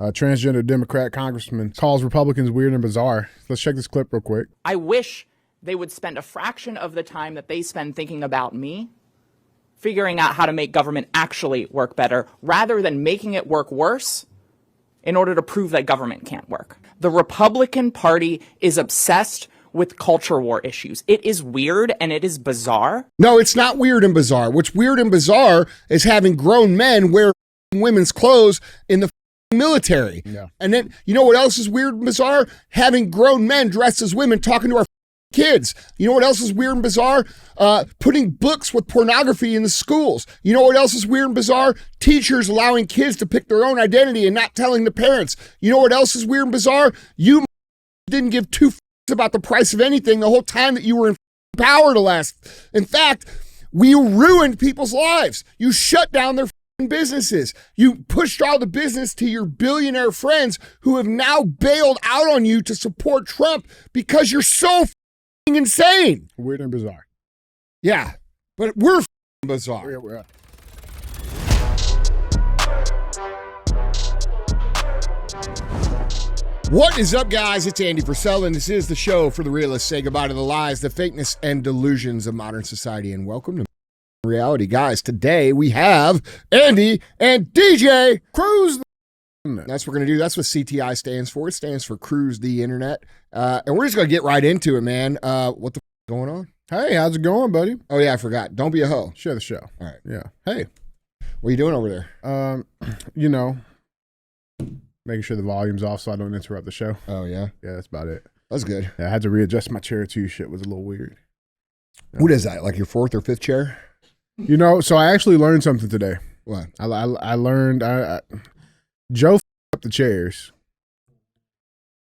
Transgender Democrat congressman calls Republicans weird and bizarre. Let's check this clip real quick. I wish they would spend a fraction of the time that they spend thinking about me, figuring out how to make government actually work better, rather than making it work worse in order to prove that government can't work. The Republican Party is obsessed with culture war issues. It is weird and it is bizarre. No, it's not weird and bizarre. What's weird and bizarre is having grown men wear women's clothes in the military. Yeah. And then, you know what else is weird and bizarre? Having grown men dressed as women talking to our kids. You know what else is weird and bizarre? Putting books with pornography in the schools. You know what else is weird and bizarre? Teachers allowing kids to pick their own identity and not telling the parents. You know what else is weird and bizarre? You didn't give two about the price of anything the whole time that you were in power to last. In fact, we ruined people's lives. You shut down their businesses. You pushed all the business to your billionaire friends who have now bailed out on you to support Trump because you're so insane. Weird and bizarre. Yeah, but we're bizarre. We're What is up, guys? It's Andy Frisella, and this is the show for the realists. Say goodbye to the lies, the fakeness, and delusions of modern society, and welcome to reality. Guys, today we have Andy and DJ Cruise. That's what we're going to do. That's what CTI stands for. It stands for Cruise the Internet. And we're just going to get right into it, man. What the f going on? Hey, how's it going, buddy? Oh, yeah, I forgot. Don't be a hoe. Share the show. All right. Yeah. Hey. What are you doing over there? You know, making sure the volume's off so I don't interrupt the show. Oh, yeah? Yeah, that's about it. That's good. Yeah, I had to readjust my chair too. Shit was a little weird. What is that, like your fourth or fifth chair? You know, so I actually learned something today. What? I learned Joe up the chairs.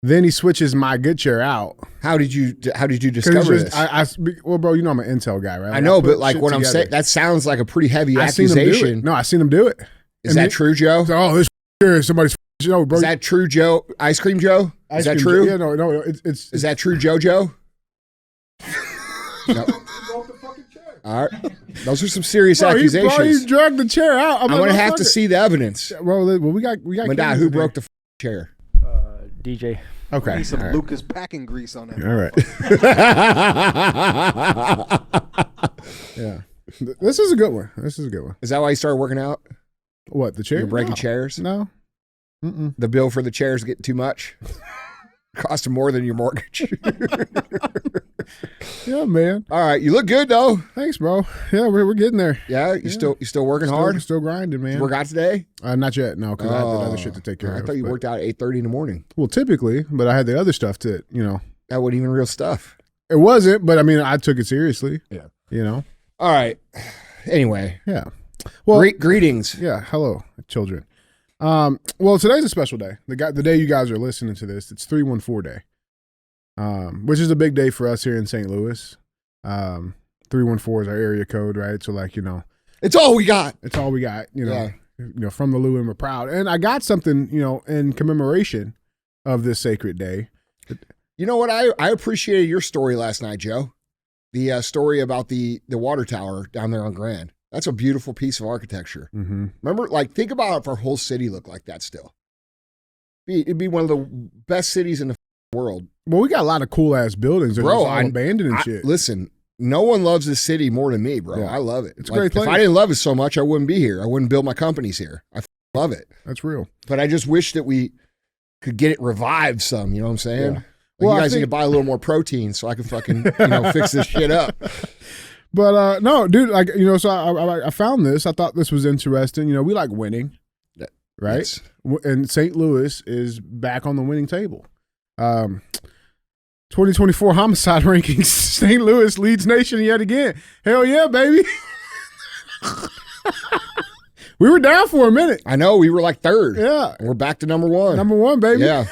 Then he switches my good chair out. How did you discover this? Well, bro, you know I'm an intel guy, right? I know, but like what I'm saying, that sounds like a pretty heavy accusation. No, I seen him do it. Is that true, Joe? Oh, this chair is somebody's. You know, bro. Is that true, Joe? Ice Cream Joe? Is that true? Yeah, no. It's. Is that true, JoJo? No. All right. Those are some serious accusations. He dragged the chair out. I'm going to have to see the evidence. Well, we got. Madai, who broke the chair? DJ. Okay. Need some Lucas packing grease on that. All right. Yeah. This is a good one. Is that why you started working out? What, the chair? You're breaking chairs? No. Mm-mm. The bill for the chairs getting too much? Costing more than your mortgage. Yeah, man. All right, you look good though. Thanks, bro. Yeah, we're getting there. Yeah, you still working hard? Still grinding, man. Did you work out today? Not yet, no, because I had the other shit to take care of. I thought you worked out at 8:30 in the morning. Well, typically, but I had the other stuff to, That wasn't even real stuff. It wasn't, but I mean, I took it seriously. Yeah. All right. Anyway. Yeah. Well, greetings. Yeah. Hello, children. Well, today's a special day. The day you guys are listening to this, it's 314 Day, which is a big day for us here in St. Louis. 314 is our area code, right? So, like, it's all we got. It's all we got. From the Lou, and we're proud. And I got something, in commemoration of this sacred day. You know what? I appreciated your story last night, Joe. The story about the water tower down there on Grand. That's a beautiful piece of architecture. Mm-hmm. Remember, think about if our whole city looked like that still. It'd be one of the best cities in the world. Well, we got a lot of cool ass buildings. They're just all abandoned and shit. Listen, no one loves this city more than me, bro. Yeah. I love it. It's a great place. If I didn't love it so much, I wouldn't be here. I wouldn't build my companies here. I love it. That's real. But I just wish that we could get it revived some. You know what I'm saying? Yeah. Well, you guys need to buy a little more protein so I can fucking fix this shit up. But no, dude, so I found this. I thought this was interesting. We like winning, right? Yes. And St. Louis is back on the winning table. 2024 homicide rankings. St. Louis leads nation yet again. Hell yeah, baby. We were down for a minute. I know, we were like third. Yeah. And we're back to number one. Number one, baby. Yeah.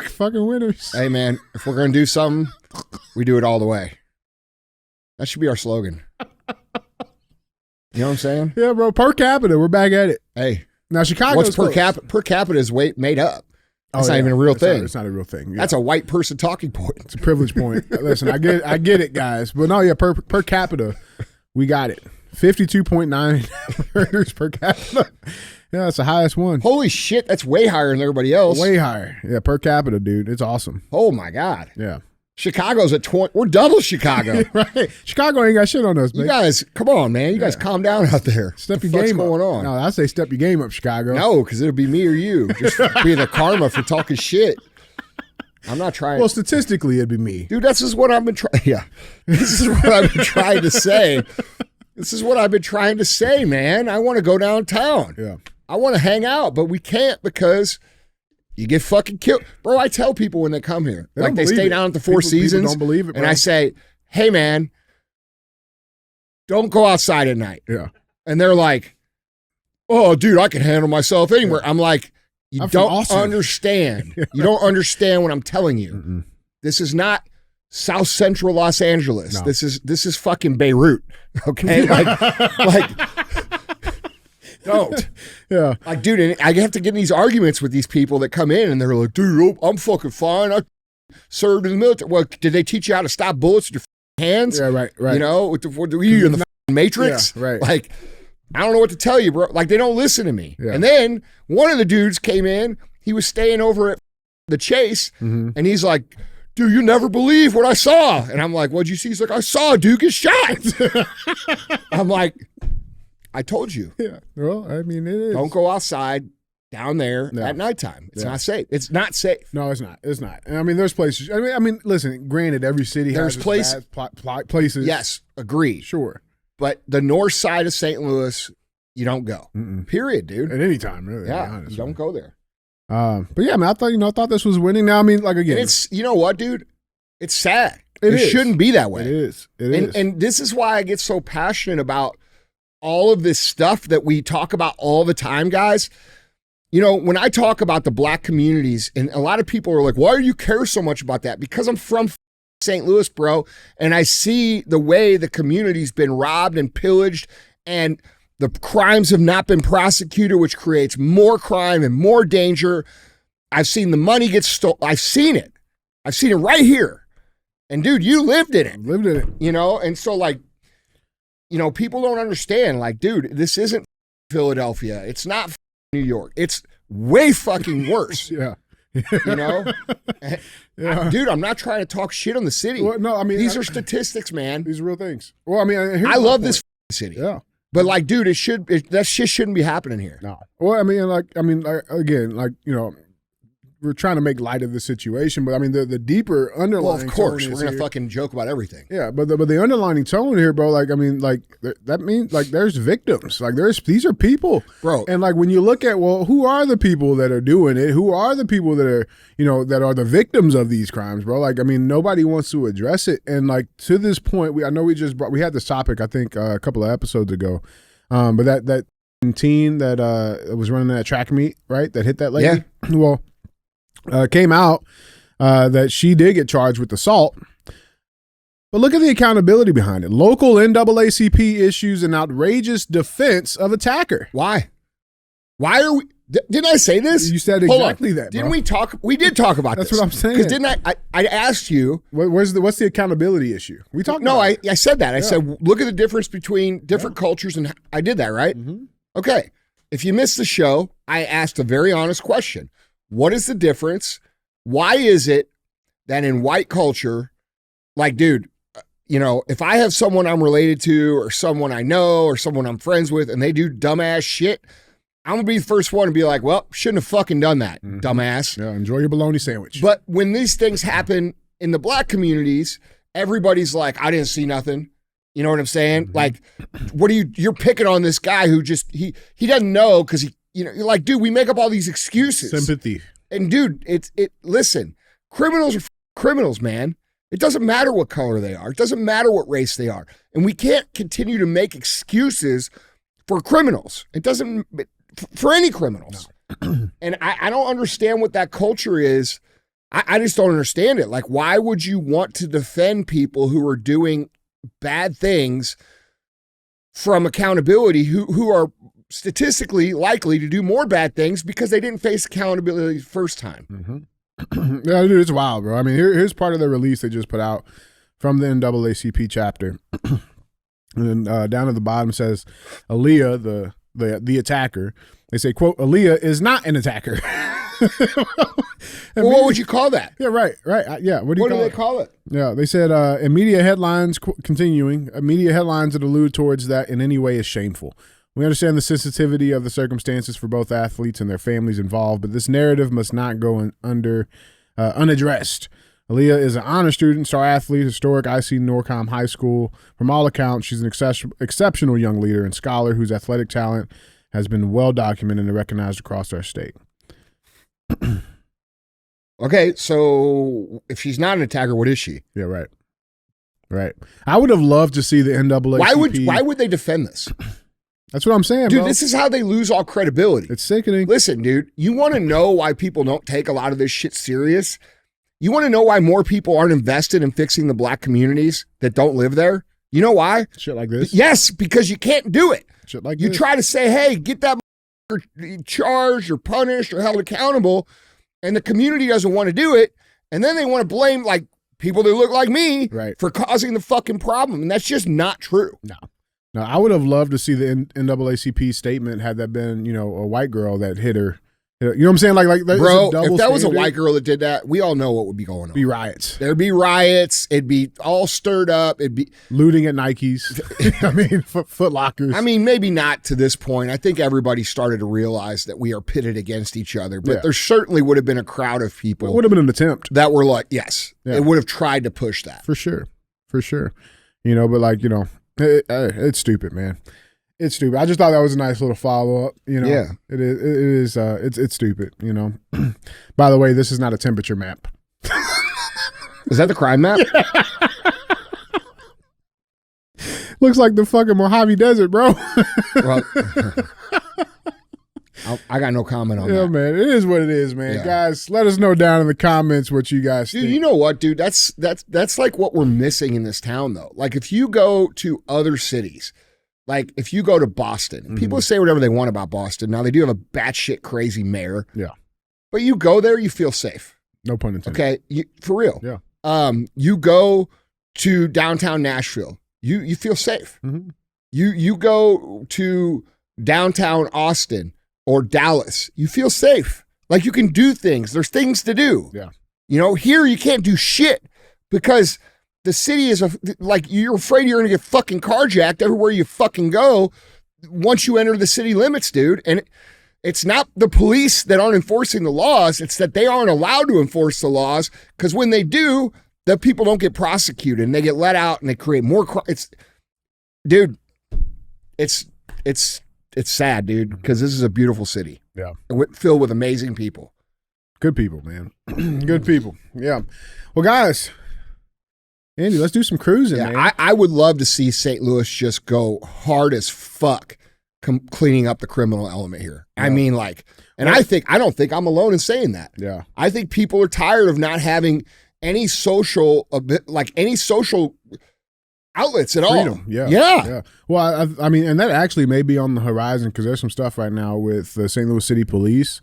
Fucking winners. Hey, man, if we're going to do something, we do it all the way. That should be our slogan. You know what I'm saying? Yeah, bro. Per capita, we're back at it. Hey. Now, Chicago. What's per capita is made up. That's not even a real thing. It's not a real thing. Yeah. That's a white person talking point. It's a privilege point. Listen, I get it, guys. But no, yeah, per capita, we got it. 52.9 murders per capita. Yeah, that's the highest one. Holy shit, that's way higher than everybody else. Way higher. Yeah, per capita, dude. It's awesome. Oh my God. Yeah. Chicago's at 20. We're double Chicago. Right. Chicago ain't got shit on us, man. You guys, come on, man. You guys calm down out there. Step your What's game going up. on? No, I say step your game up, Chicago. No, because it'll be me or you. Just being the karma for talking shit. I'm not trying. Well, statistically, it'd be me. Dude, this is what I've been trying. Yeah. This is what I've been trying to say. This is what I've been trying to say, man. I want to go downtown. Yeah. I want to hang out, but we can't because you get fucking killed. Bro, I tell people when they come here, they stay down at the Four Seasons. People don't believe it, bro. And I say, hey, man, don't go outside at night. Yeah. And they're like, oh, dude, I can handle myself anywhere. I'm like, you don't understand. You don't understand what I'm telling you. Mm-mm. This is not South Central Los Angeles. No. This is fucking Beirut. Okay? like don't. Yeah. Like, dude, and I have to get in these arguments with these people that come in and they're like, dude, I'm fucking fine. I served in the military. Well, did they teach you how to stop bullets with your hands? Yeah, right. You know, were you in the Matrix? Yeah, right. Like, I don't know what to tell you, bro. Like, they don't listen to me. Yeah. And then one of the dudes came in. He was staying over at the Chase, and he's like, dude, you never believe what I saw. And I'm like, what'd you see? He's like, I saw a dude get shot. I'm like, I told you. Yeah. Well, I mean, it is. Don't go outside down there at nighttime. It's not safe. It's not safe. No, it's not. It's not. And I mean, there's places. I mean, listen. Granted, every city has its bad places. Yes, agreed. Sure. But the north side of St. Louis, you don't go. Period, dude. At any time, really. Yeah, to be honest, you don't go there. But yeah, I mean, I thought this was winning. Now, I mean, like again, And it's, you know what, dude? It's sad. It It shouldn't be that way. It is. It is. And this is why I get so passionate about all of this stuff that we talk about all the time, guys. You know, when I talk about the black communities, and a lot of people are like, why do you care so much about that? Because I'm from St. Louis, bro, and I see the way the community's been robbed and pillaged, and the crimes have not been prosecuted, which creates more crime and more danger. I've seen the money get stolen. I've seen it. I've seen it right here. And dude, you lived in it. Lived in it. You know, and so like, you know, people don't understand. Like, dude, this isn't Philadelphia. It's not New York. It's way fucking worse. Yeah. You know? Yeah. Dude, I'm not trying to talk shit on the city. Well, no, I mean, these are statistics, man. These are real things. Well, I mean, I love this city. Yeah. But like, dude, that shit shouldn't be happening here. No. Well, I mean, again, you know, we're trying to make light of the situation, but I mean, the deeper underlying. Well, of course, tone we're is gonna here. fucking joke about everything. Yeah, but the underlining tone here, bro. Like, I mean, like that means like there's victims. Like, these are people, bro. And like when you look at, well, who are the people that are doing it? Who are the people that are, you know, that are the victims of these crimes, bro? Like, I mean, nobody wants to address it. And like to this point, we had this topic I think a couple of episodes ago, but that teen that was running that track meet, right? That hit that lady. Yeah. Well. Came out that she did get charged with assault. But look at the accountability behind it. Local NAACP issues an outrageous defense of attacker. Why? Why are we? Didn't I say this? You said exactly that, bro. Didn't we talk? We did talk about this. That's what I'm saying. Because didn't I asked you. What's the accountability issue? We talked No, about I said that. I said, look at the difference between different cultures. And I did that, right? Mm-hmm. Okay. If you missed the show, I asked a very honest question. What is the difference? Why is it that in white culture, like, dude, you know, if I have someone I'm related to or someone I know or someone I'm friends with and they do dumbass shit, I'm going to be the first one to be like, well, shouldn't have fucking done that, dumbass. Yeah, enjoy your bologna sandwich. But when these things happen in the black communities, everybody's like, I didn't see nothing. You know what I'm saying? Mm-hmm. Like, you're picking on this guy who just, he doesn't know because he, you know, you're like, dude, we make up all these excuses. Sympathy. And dude, listen, criminals are criminals, man. It doesn't matter what color they are. It doesn't matter what race they are. And we can't continue to make excuses for criminals. It doesn't, for any criminals. No. And I don't understand what that culture is. I just don't understand it. Like, why would you want to defend people who are doing bad things from accountability who are statistically likely to do more bad things because they didn't face accountability the first time? Mm-hmm. Yeah, dude, it's wild, bro. I mean, here's part of the release they just put out from the NAACP chapter. And then down at the bottom says, Aaliyah, the the attacker. They say, quote, Aaliyah is not an attacker. Well, what would you call that? Yeah, right. Yeah, what do they call it? Yeah, they said in media headlines, continuing, media headlines that allude towards that in any way is shameful. We understand the sensitivity of the circumstances for both athletes and their families involved, but this narrative must not go unaddressed. Aaliyah is an honor student, star athlete, historic IC Norcom High School. From all accounts, she's an exceptional young leader and scholar whose athletic talent has been well documented and recognized across our state. Okay, so if she's not an attacker, what is she? Yeah, right. Right. I would have loved to see the NAACP. Why would they defend this? That's what I'm saying, dude, bro. This is how they lose all credibility. It's sickening. Listen, dude, you want to know why people don't take a lot of this shit serious? You want to know why more people aren't invested in fixing the black communities that don't live there? You know why? Shit like this? Yes, because you can't do it. Shit like you this. try to say, hey, get that charged or punished or held accountable, and the community doesn't want to do it, and then they want to blame like people that look like me for causing the fucking problem, and that's just not true. No, I would have loved to see the NAACP statement had that been, you know, a white girl that hit her. You know what I'm saying? Like bro, if that was a white girl that did that, we all know what would be going on. Be riots. There'd be riots. It'd be all stirred up. It'd be looting at Nikes. I mean, Foot Lockers. I mean, maybe not to this point. I think everybody started to realize that we are pitted against each other. But there certainly would have been a crowd of people. It would have been an attempt that were like, yes, it would have tried to push that for sure. You know, but like, you know, it's stupid, man. It's stupid. I just thought that was a nice little follow up. You know, yeah, it is. It's stupid. You know. By the way, this is not a temperature map. Is that the crime map? Looks like the fucking Mojave Desert, bro. Well, I got no comment on that. Yeah, man. It is what it is, man. Yeah. Guys, let us know down in the comments what you guys think. You know what, dude? That's like what we're missing in this town, though. Like if you go to other cities. Like, if you go to Boston, people say whatever they want about Boston. Now, they do have a batshit crazy mayor. Yeah. But you go there, you feel safe. No pun intended. Okay? For real. Yeah. You go to downtown Nashville, you feel safe. Mm-hmm. You go to downtown Austin or Dallas, you feel safe. Like, you can do things. There's things to do. Yeah. You know, here you can't do shit because the city is like you're afraid you're going to get fucking carjacked everywhere you fucking go once you enter the city limits, dude. And it's not the police that aren't enforcing the laws. It's that they aren't allowed to enforce the laws because when they do, the people don't get prosecuted and they get let out and they create more crime. Dude, it's sad, dude, because this is a beautiful city. Yeah. Filled with amazing people. Good people, man. Good people. Yeah. Well, guys, Andy, let's do some cruising, man. I would love to see St. Louis just go hard as fuck cleaning up the criminal element here. Yeah. I mean, like, and I don't think I'm alone in saying that. Yeah. I think people are tired of not having any social outlets at Freedom. all. Yeah. Well, I mean, and that actually may be on the horizon because there's some stuff right now with the St. Louis City Police.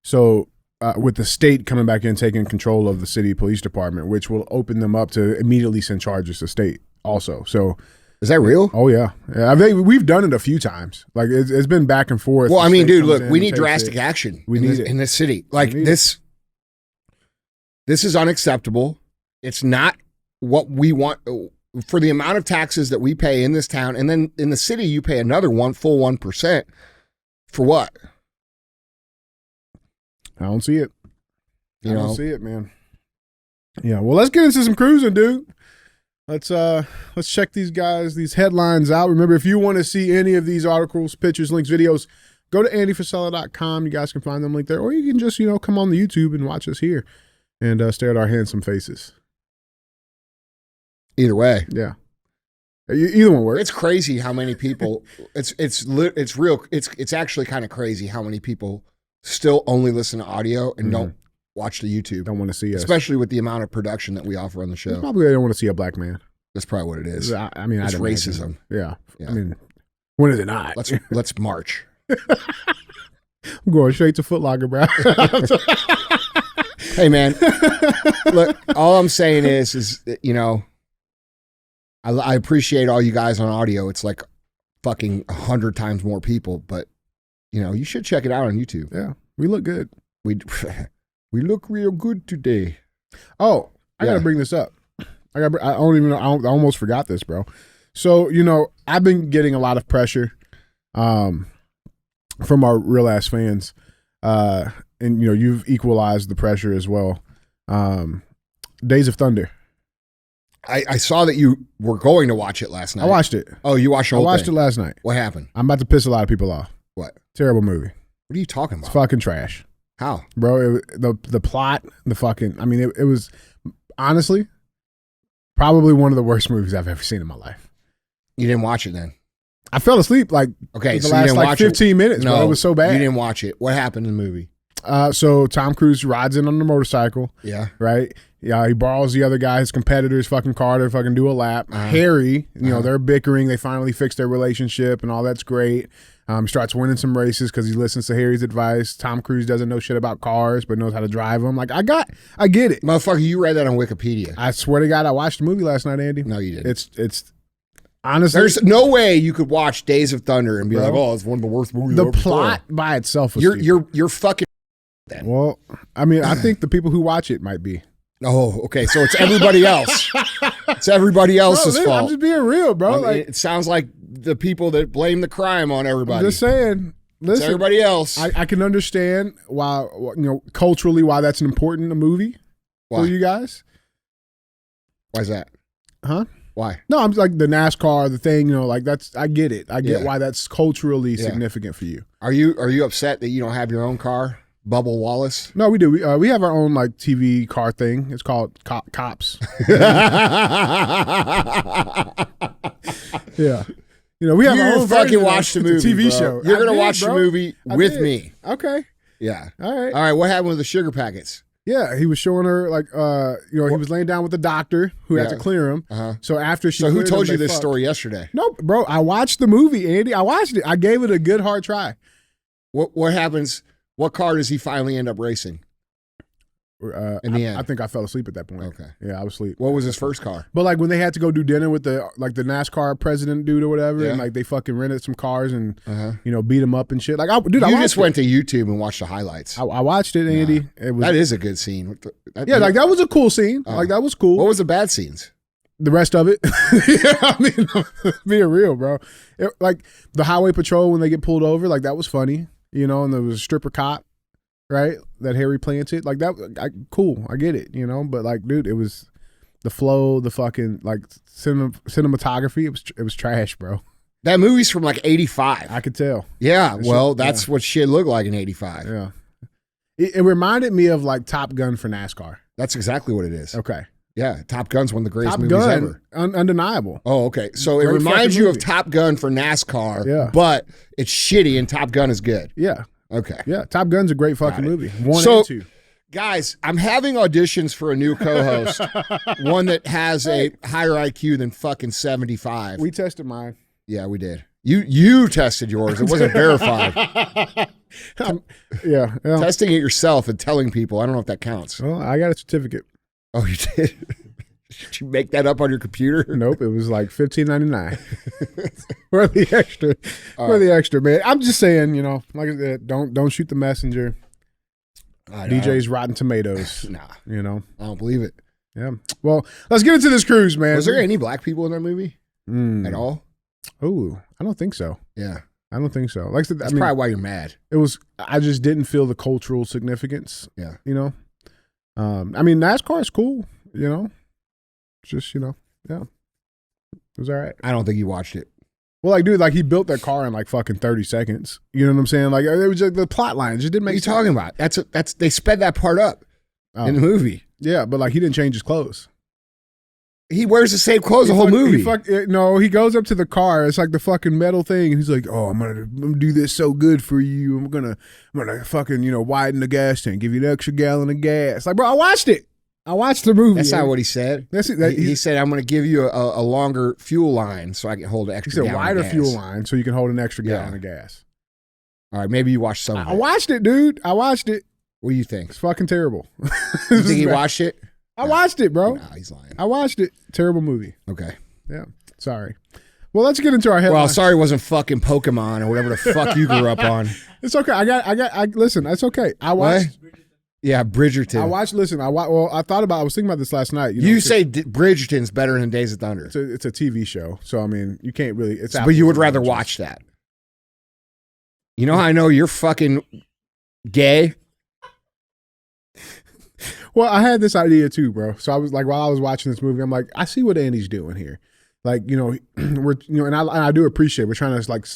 So, with the state coming back in, taking control of the city police department, which will open them up to immediately send charges to state also. So, is that real? Oh yeah. We've done it a few times. Like it's been back and forth. Well, I mean, dude, look, we need drastic action. We need it in this city. Like this is unacceptable. It's not what we want for the amount of taxes that we pay in this town, and then in the city you pay another full 1% for what? I don't see it. I don't see it, man. Yeah, well, let's get into some cruising, dude. Let's check these headlines out. Remember, if you want to see any of these articles, pictures, links, videos, go to andyfrisella.com. You guys can find them linked there, or you can just come on the YouTube and watch us here and stare at our handsome faces. Either way, yeah. Either one works. It's crazy how many people. It's actually kind of crazy how many people still only listen to audio and don't watch the YouTube. Don't want to see us. Especially with the amount of production that we offer on the show. Probably they don't want to see a black man. That's probably what it is. I mean, it's racism. Yeah. I mean, when is it not? Let's march. I'm going straight to Foot Locker, bro. Hey, man. Look, all I'm saying is I appreciate all you guys on audio. It's like fucking 100 times more people, but you should check it out on YouTube. Yeah, we look good. We look real good today. Oh, I gotta bring this up. I don't even know. I almost forgot this, bro. So I've been getting a lot of pressure, from our real ass fans, and you've equalized the pressure as well. Days of Thunder. I saw that you were going to watch it last night. I watched it. Oh, you watched the whole I watched thing. it last night. What happened? I'm about to piss a lot of people off. What? Terrible movie. What are you talking It's about? fucking trash, How? bro. The plot, the fucking. I mean, it was honestly probably one of the worst movies I've ever seen in my life. You didn't watch it then? I fell asleep like Okay, the so you last didn't like watch 15 minutes. No, bro. It was so bad. You didn't watch it. What happened in the movie? So Tom Cruise rides in on the motorcycle. Yeah. Right. Yeah. He borrows the other guy, his competitor's fucking car to fucking do a lap. Harry, they're bickering. They finally fix their relationship and all that's great. Starts winning some races because he listens to Harry's advice. Tom Cruise doesn't know shit about cars, but knows how to drive them. Like, I get it. Motherfucker, you read that on Wikipedia. I swear to God, I watched the movie last night, Andy. No, you didn't. It's honestly. There's no way you could watch Days of Thunder and be like, oh, it's one of the worst movies the I've ever plot saw. by itself was You're fucking then. Well, I mean, I think the people who watch it might be. Oh, okay. So it's everybody else. It's everybody else's Bro, fault. I'm just being real, bro. It sounds like the people that blame the crime on everybody. I'm just saying. It's Listen, everybody else. I can understand why, culturally, why that's an important movie Why? for you guys. Why is that? Huh? Why? No, I'm like the NASCAR, the thing, that's, I get it. I get Yeah. why that's culturally significant for you. Are you upset that you don't have your own car? Bubble Wallace? No, we do. We have our own like TV car thing. It's called Cops. Yeah. We have our You own fucking version watch the of it. It's movie, a TV bro. show. You're I going to did, watch the bro. movie I with did. me. Okay. Yeah. All right. All right, what happened with the sugar packets? Yeah, he was showing her like, he was laying down with the doctor who had to clear him. Uh-huh. So after she, So who cleared told him, you they this fucked. story yesterday? Nope, bro. I watched the movie, Andy. I watched it. I gave it a good hard try. What happens? What car does he finally end up racing? In the end. I think I fell asleep at that point. Okay. Yeah, I was asleep. What was his first car? But like when they had to go do dinner with the NASCAR president dude or whatever, Yeah. and like they fucking rented some cars and Uh-huh. beat him up and shit. Like I You watched just it. went to YouTube and watched the highlights. I watched it, Andy. It was That is a good scene. like that was a cool scene. Like that was cool. What was the bad scenes? The rest of it, yeah, I mean, being real, bro. Like the highway patrol when they get pulled over, like that was funny, and there was a stripper cop, right? That Harry planted, like that. Cool, I get it, But like, dude, it was the flow, the fucking like cinematography. It was trash, bro. That movie's from like 85. I could tell. Yeah, well, that's what shit looked like in 85. Yeah, it reminded me of like Top Gun for NASCAR. That's exactly what it is. Okay, Yeah, Top Gun's one of the greatest Top movies Gun, ever. Undeniable. Oh, okay. So it Great reminds fucking you of movie. Top Gun for NASCAR, Yeah. but it's shitty and Top Gun is good. Yeah, Okay. yeah. Top Gun's a great fucking movie. 1 So- and 2. Guys, I'm having auditions for a new co-host, one that has a higher IQ than fucking 75. We tested mine. Yeah, we did. You tested yours. It wasn't verified. Yeah. Testing it yourself and telling people, I don't know if that counts. Well, I got a certificate. Oh, you did? Did you make that up on your computer? Nope, it was like $15.99 for the extra. For the extra, man. I'm just saying, like I said, don't shoot the messenger. DJ's Rotten Tomatoes. Nah, I I don't believe it. Yeah. Well, let's get into this cruise, man. Was there any black people in that movie at all? Oh, I don't think so. Yeah. I don't think so. Like I said, That's probably why you're mad. it was. I just didn't feel the cultural significance. Yeah. I mean, NASCAR is cool. Just yeah, it was all right. I don't think you watched it. Well, like, dude, like he built that car in like fucking 30 seconds. You know what I'm saying? Like, it was just the plot line just didn't What are make you sense. talking about? That's they sped that part up in the movie. Yeah, but like he didn't change his clothes. He wears the same clothes the whole movie. No, he goes up to the car. It's like the fucking metal thing. And he's like, "Oh, I'm gonna do this so good for you. I'm gonna fucking widen the gas tank, give you an extra gallon of gas." Like, bro, I watched it. I watched the movie. That's not what he said. That's it. He said, "I'm going to give you a longer fuel line so I can hold an He extra." said gallon wider of gas. fuel line so you can hold an extra gallon Yeah. of gas. All right, maybe you watched some of I it. watched it, dude. I watched it. What do you think? It's fucking terrible. You think he watched it? I watched it, bro. Nah, he's lying. I watched it. Terrible movie. Okay. Yeah. Sorry. Well, let's get into our headlines. Well, sorry, it wasn't fucking Pokemon or whatever the fuck you grew up on. It's okay. Listen, it's okay. I watched. What? Yeah, Bridgerton. I was thinking about this last night. You say Bridgerton's better than Days of Thunder. It's a TV show, so I mean, you can't really. But you would rather watch that. You know how I know you're fucking gay? Well, I had this idea too, bro. So I was like, while I was watching this movie, I'm like, I see what Andy's doing here. Like, and I do appreciate we're trying to like,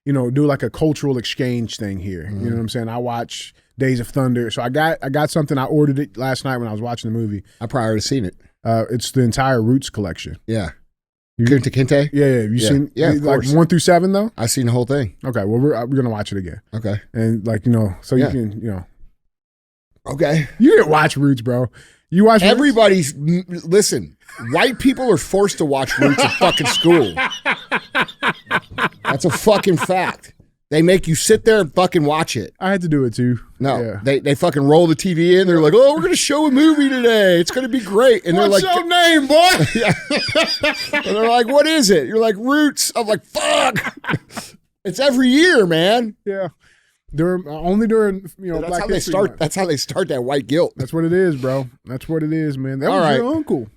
do like a cultural exchange thing here. You know what I'm saying? I watch Days of Thunder, so I got something. I ordered it last night when I was watching the movie. I probably already seen it. It's the entire Roots collection. Yeah. Kunta Kinte? Yeah. Have you seen? Yeah, of like course. 1 through 7 though. I've seen the whole thing. Okay, well we're gonna watch it again. Okay. And like so Yeah. you can Okay. you didn't watch Roots, bro. You watch Roots? Everybody's listen. White people are forced to watch Roots at fucking school. That's a fucking fact. They make you sit there and fucking watch it. I had to do it too. No, they fucking roll the TV in. They're like, "Oh, we're gonna show a movie today. It's gonna be great." And What's they're like, your name, boy? Yeah. And they're like, "What is it?" You're like, "Roots." I'm like, "Fuck." It's every year, man. Yeah. Only during That's Black how they History start. Month. That's how they start that white guilt. That's what it is, bro. That's what it is, man. That All was right. your uncle,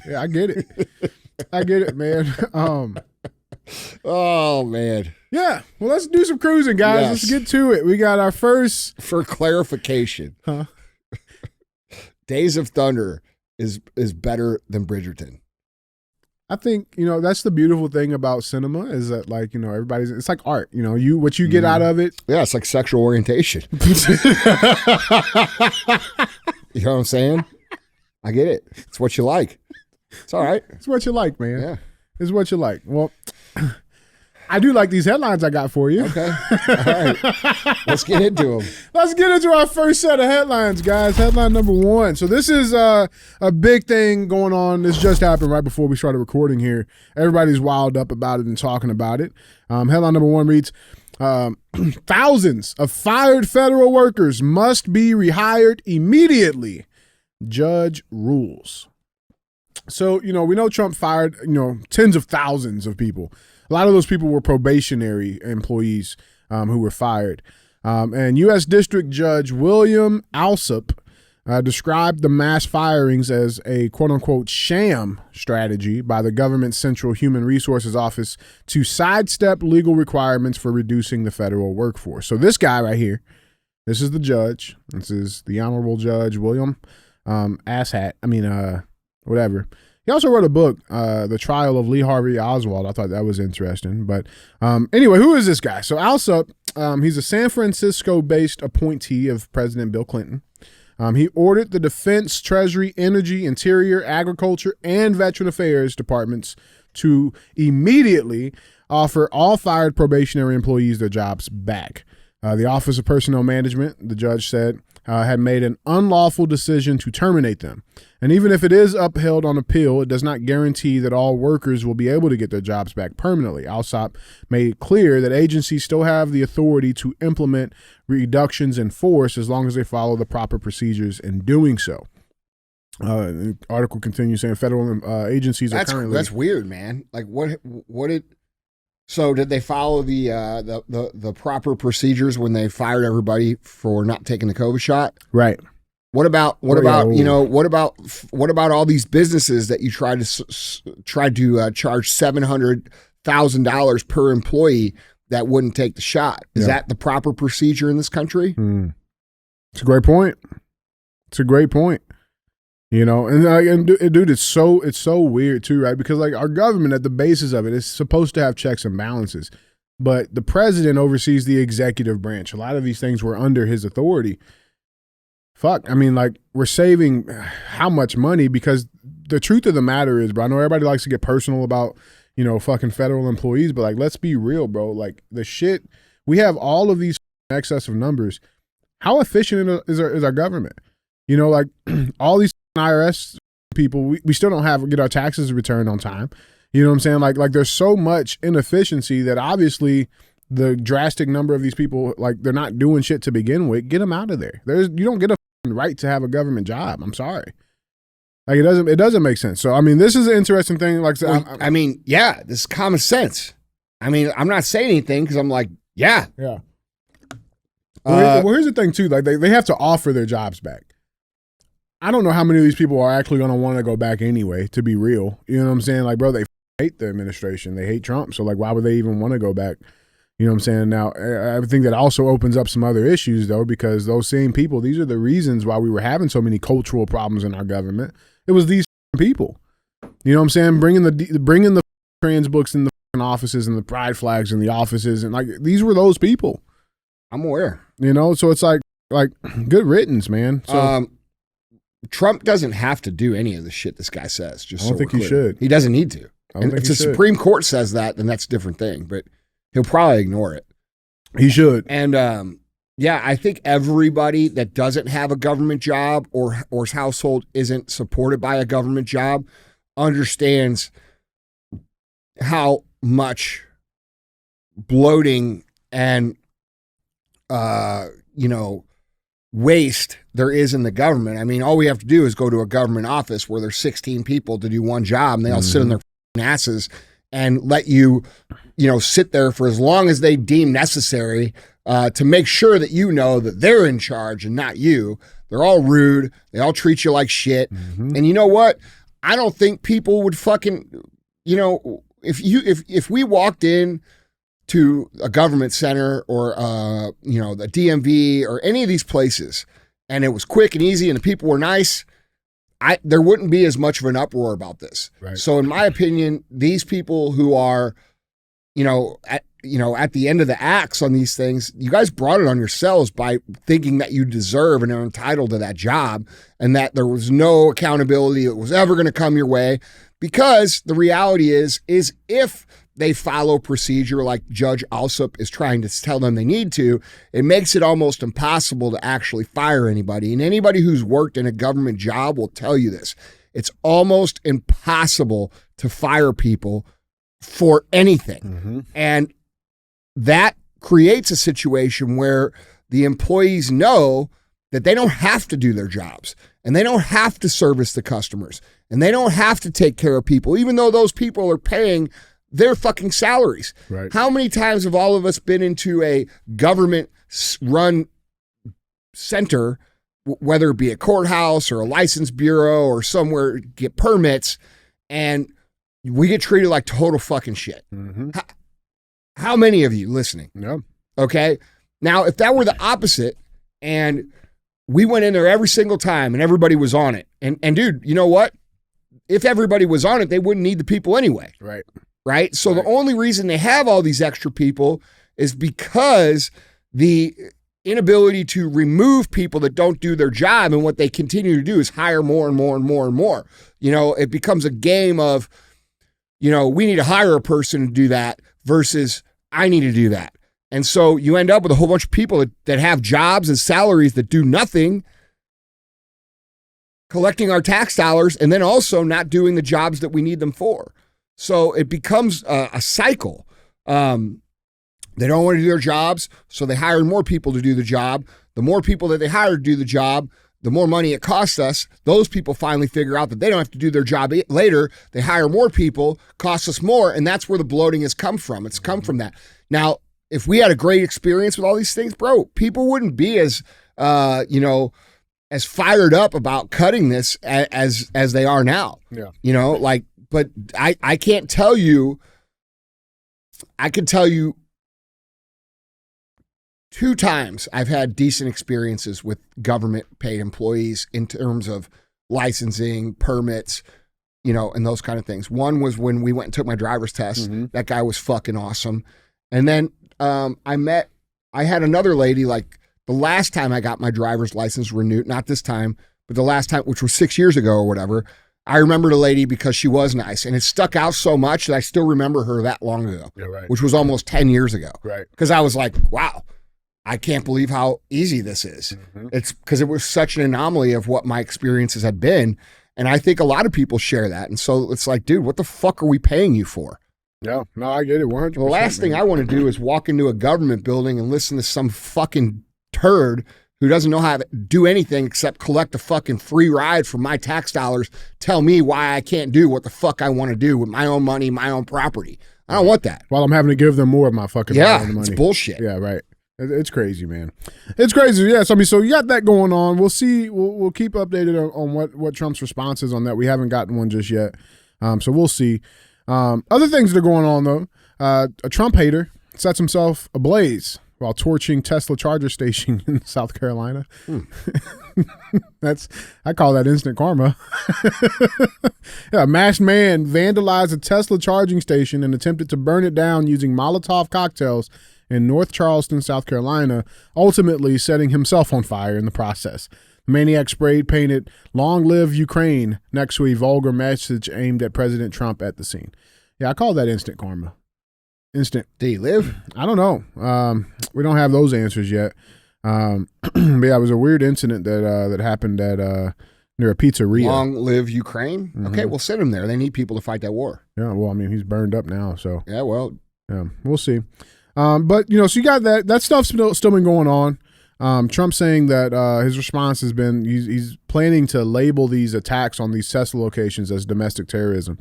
Yeah, I get it. I get it, man. Oh man. Yeah. Well, let's do some cruising, guys. Yes. Let's get to it. We got our first. For clarification, Days of Thunder is better than Bridgerton. I think that's the beautiful thing about cinema is that everybody's. It's like art. What you get out of it. Yeah, it's like sexual orientation. You know what I'm saying? I get it. It's what you like. It's all right. It's what you like, man. Yeah. It's what you like. Well, I do like these headlines I got for you. Okay. All right. Let's get into them. Let's get into our first set of headlines, guys. Headline number 1. So this is a big thing going on. This just happened right before we started recording here. Everybody's wild up about it and talking about it. Headline number 1 reads, thousands of fired federal workers must be rehired immediately. Judge rules. So, we know Trump fired, tens of thousands of people. A lot of those people were probationary employees who were fired. And U.S. District Judge William Alsup described the mass firings as a quote-unquote sham strategy by the government's Central Human Resources Office to sidestep legal requirements for reducing the federal workforce. So this guy right here, this is the judge. This is the Honorable Judge William whatever. He also wrote a book, The Trial of Lee Harvey Oswald. I thought that was interesting. But anyway, who is this guy? So Alsup, he's a San Francisco-based appointee of President Bill Clinton. He ordered the Defense, Treasury, Energy, Interior, Agriculture, and Veteran Affairs departments to immediately offer all fired probationary employees their jobs back. The Office of Personnel Management, the judge said, had made an unlawful decision to terminate them. And even if it is upheld on appeal, it does not guarantee that all workers will be able to get their jobs back permanently. Alsup made clear that agencies still have the authority to implement reductions in force as long as they follow the proper procedures in doing so. The article continues saying federal agencies are currently... That's weird, man. Like So did they follow the proper procedures when they fired everybody for not taking the COVID shot? Right. What about all these businesses that you tried to charge $700,000 per employee that wouldn't take the shot? Is that the proper procedure in this country? It's a great point. And dude, it's so weird too, right? Because our government at the basis of it is supposed to have checks and balances, but the president oversees the executive branch. A lot of these things were under his authority. Fuck, we're saving how much money? Because the truth of the matter is, bro, I know everybody likes to get personal about, fucking federal employees, but let's be real, bro. The shit, we have all of these excess of numbers. How efficient is our government? All these IRS people, we still don't get our taxes returned on time. You know what I'm saying? Like there's so much inefficiency that obviously the drastic number of these people, they're not doing shit to begin with. Get them out of there. You don't get a right to have a government job. I'm sorry. Like it doesn't make sense. So I mean, this is an interesting thing. Like I said, I mean, yeah, this is common sense. I mean, I'm not saying anything because I'm like, yeah. Well, here's the thing too. Like they have to offer their jobs back. I don't know how many of these people are actually going to want to go back anyway, to be real. You know what I'm saying? Like, bro, they hate the administration. They hate Trump. So, like, why would they even want to go back? You know what I'm saying? Now, I think that also opens up some other issues, though, because those same people, these are the reasons why we were having so many cultural problems in our government. It was these people. You know what I'm saying? Bringing the trans books in the offices and the pride flags in the offices. And, like, these were those people. I'm aware. You know? So it's like good riddance, man. So, Trump doesn't have to do any of the shit this guy says. Just I don't think he should. He doesn't need to. And if the should. Supreme Court says that, then that's a different thing. But he'll probably ignore it. He should. And yeah, I think everybody that doesn't have a government job or his household isn't supported by a government job understands how much bloating and waste there is in the government. I mean, all we have to do is go to a government office where there's 16 people to do one job, and they all sit on their asses and let you sit there for as long as they deem necessary to make sure that you know that they're in charge and not you. They're all rude. They all treat you like shit. And you know what? I don't think people would fucking, if we walked in to a government center or, the DMV or any of these places, and it was quick and easy and the people were nice, there wouldn't be as much of an uproar about this. Right. So in my opinion, these people who are, at the end of the axe on these things, you guys brought it on yourselves by thinking that you deserve and are entitled to that job and that there was no accountability that was ever going to come your way. Because the reality is if they follow procedure like Judge Alsup is trying to tell them they need to, it makes it almost impossible to actually fire anybody. And anybody who's worked in a government job will tell you this. It's almost impossible to fire people for anything. And that creates a situation where the employees know that they don't have to do their jobs and they don't have to service the customers and they don't have to take care of people, even though those people are paying their fucking salaries. Right. How many times have all of us been into a government run center, whether it be a courthouse or a license bureau or somewhere, get permits, and we get treated like total fucking shit? How many of you listening? Yeah. Okay. Now, if that were the opposite and we went in there every single time and everybody was on it, and dude, you know what? If everybody was on it, they wouldn't need the people anyway. Right. Right. So the only reason they have all these extra people is because the inability to remove people that don't do their job, and what they continue to do is hire more and more and more and more. It becomes a game of, we need to hire a person to do that versus I need to do that. And so you end up with a whole bunch of people that have jobs and salaries that do nothing, collecting our tax dollars, and then also not doing the jobs that we need them for. So it becomes a cycle. They don't want to do their jobs, so they hire more people to do the job. The more people that they hire to do the job, the more money it costs us. Those people finally figure out that they don't have to do their job later. They hire more people, costs us more, and that's where the bloating has come from. It's come from that. Now, if we had a great experience with all these things, bro, people wouldn't be as fired up about cutting this as they are now. Yeah. But I can't tell you. I can tell you 2 times I've had decent experiences with government paid employees in terms of licensing, permits, and those kind of things. One was when we went and took my driver's test. That guy was fucking awesome. And then I had another lady, like the last time I got my driver's license renewed, not this time, but the last time, which was 6 years ago or whatever. I remember the lady because she was nice, and it stuck out so much that I still remember her that long ago, which was almost 10 years ago. Right. Because I was like, wow, I can't believe how easy this is. It's because it was such an anomaly of what my experiences had been. And I think a lot of people share that. And so it's like, dude, what the fuck are we paying you for? Yeah, no, I get it 100%. The last thing I want to do is walk into a government building and listen to some fucking turd who doesn't know how to do anything except collect a fucking free ride from my tax dollars tell me why I can't do what the fuck I want to do with my own money, my own property. I don't want that. While I'm having to give them more of my fucking money. It's bullshit. Yeah, right. It's crazy, man. It's crazy. Yeah, so I mean, so you got that going on. We'll see. We'll keep updated on what Trump's response is on that. We haven't gotten one just yet, so we'll see. Other things that are going on though. A Trump hater sets himself ablaze while torching Tesla charger station in South Carolina. I call that instant karma. Yeah, a masked man vandalized a Tesla charging station and attempted to burn it down using Molotov cocktails in North Charleston, South Carolina, ultimately setting himself on fire in the process. The maniac sprayed painted "Long Live Ukraine" next to a vulgar message aimed at President Trump at the scene. Yeah, I call that instant karma. Instant. Did he live? I don't know. We don't have those answers yet. But yeah, it was a weird incident that happened at near a pizzeria. Long live Ukraine. Mm-hmm. Okay, we'll send him there. They need people to fight that war. Yeah, well, I mean, he's burned up now, so yeah. Well, yeah, we'll see. But you know, so you got that stuff's still been going on. Trump saying that his response has been he's planning to label these attacks on these Tesla locations as domestic terrorism.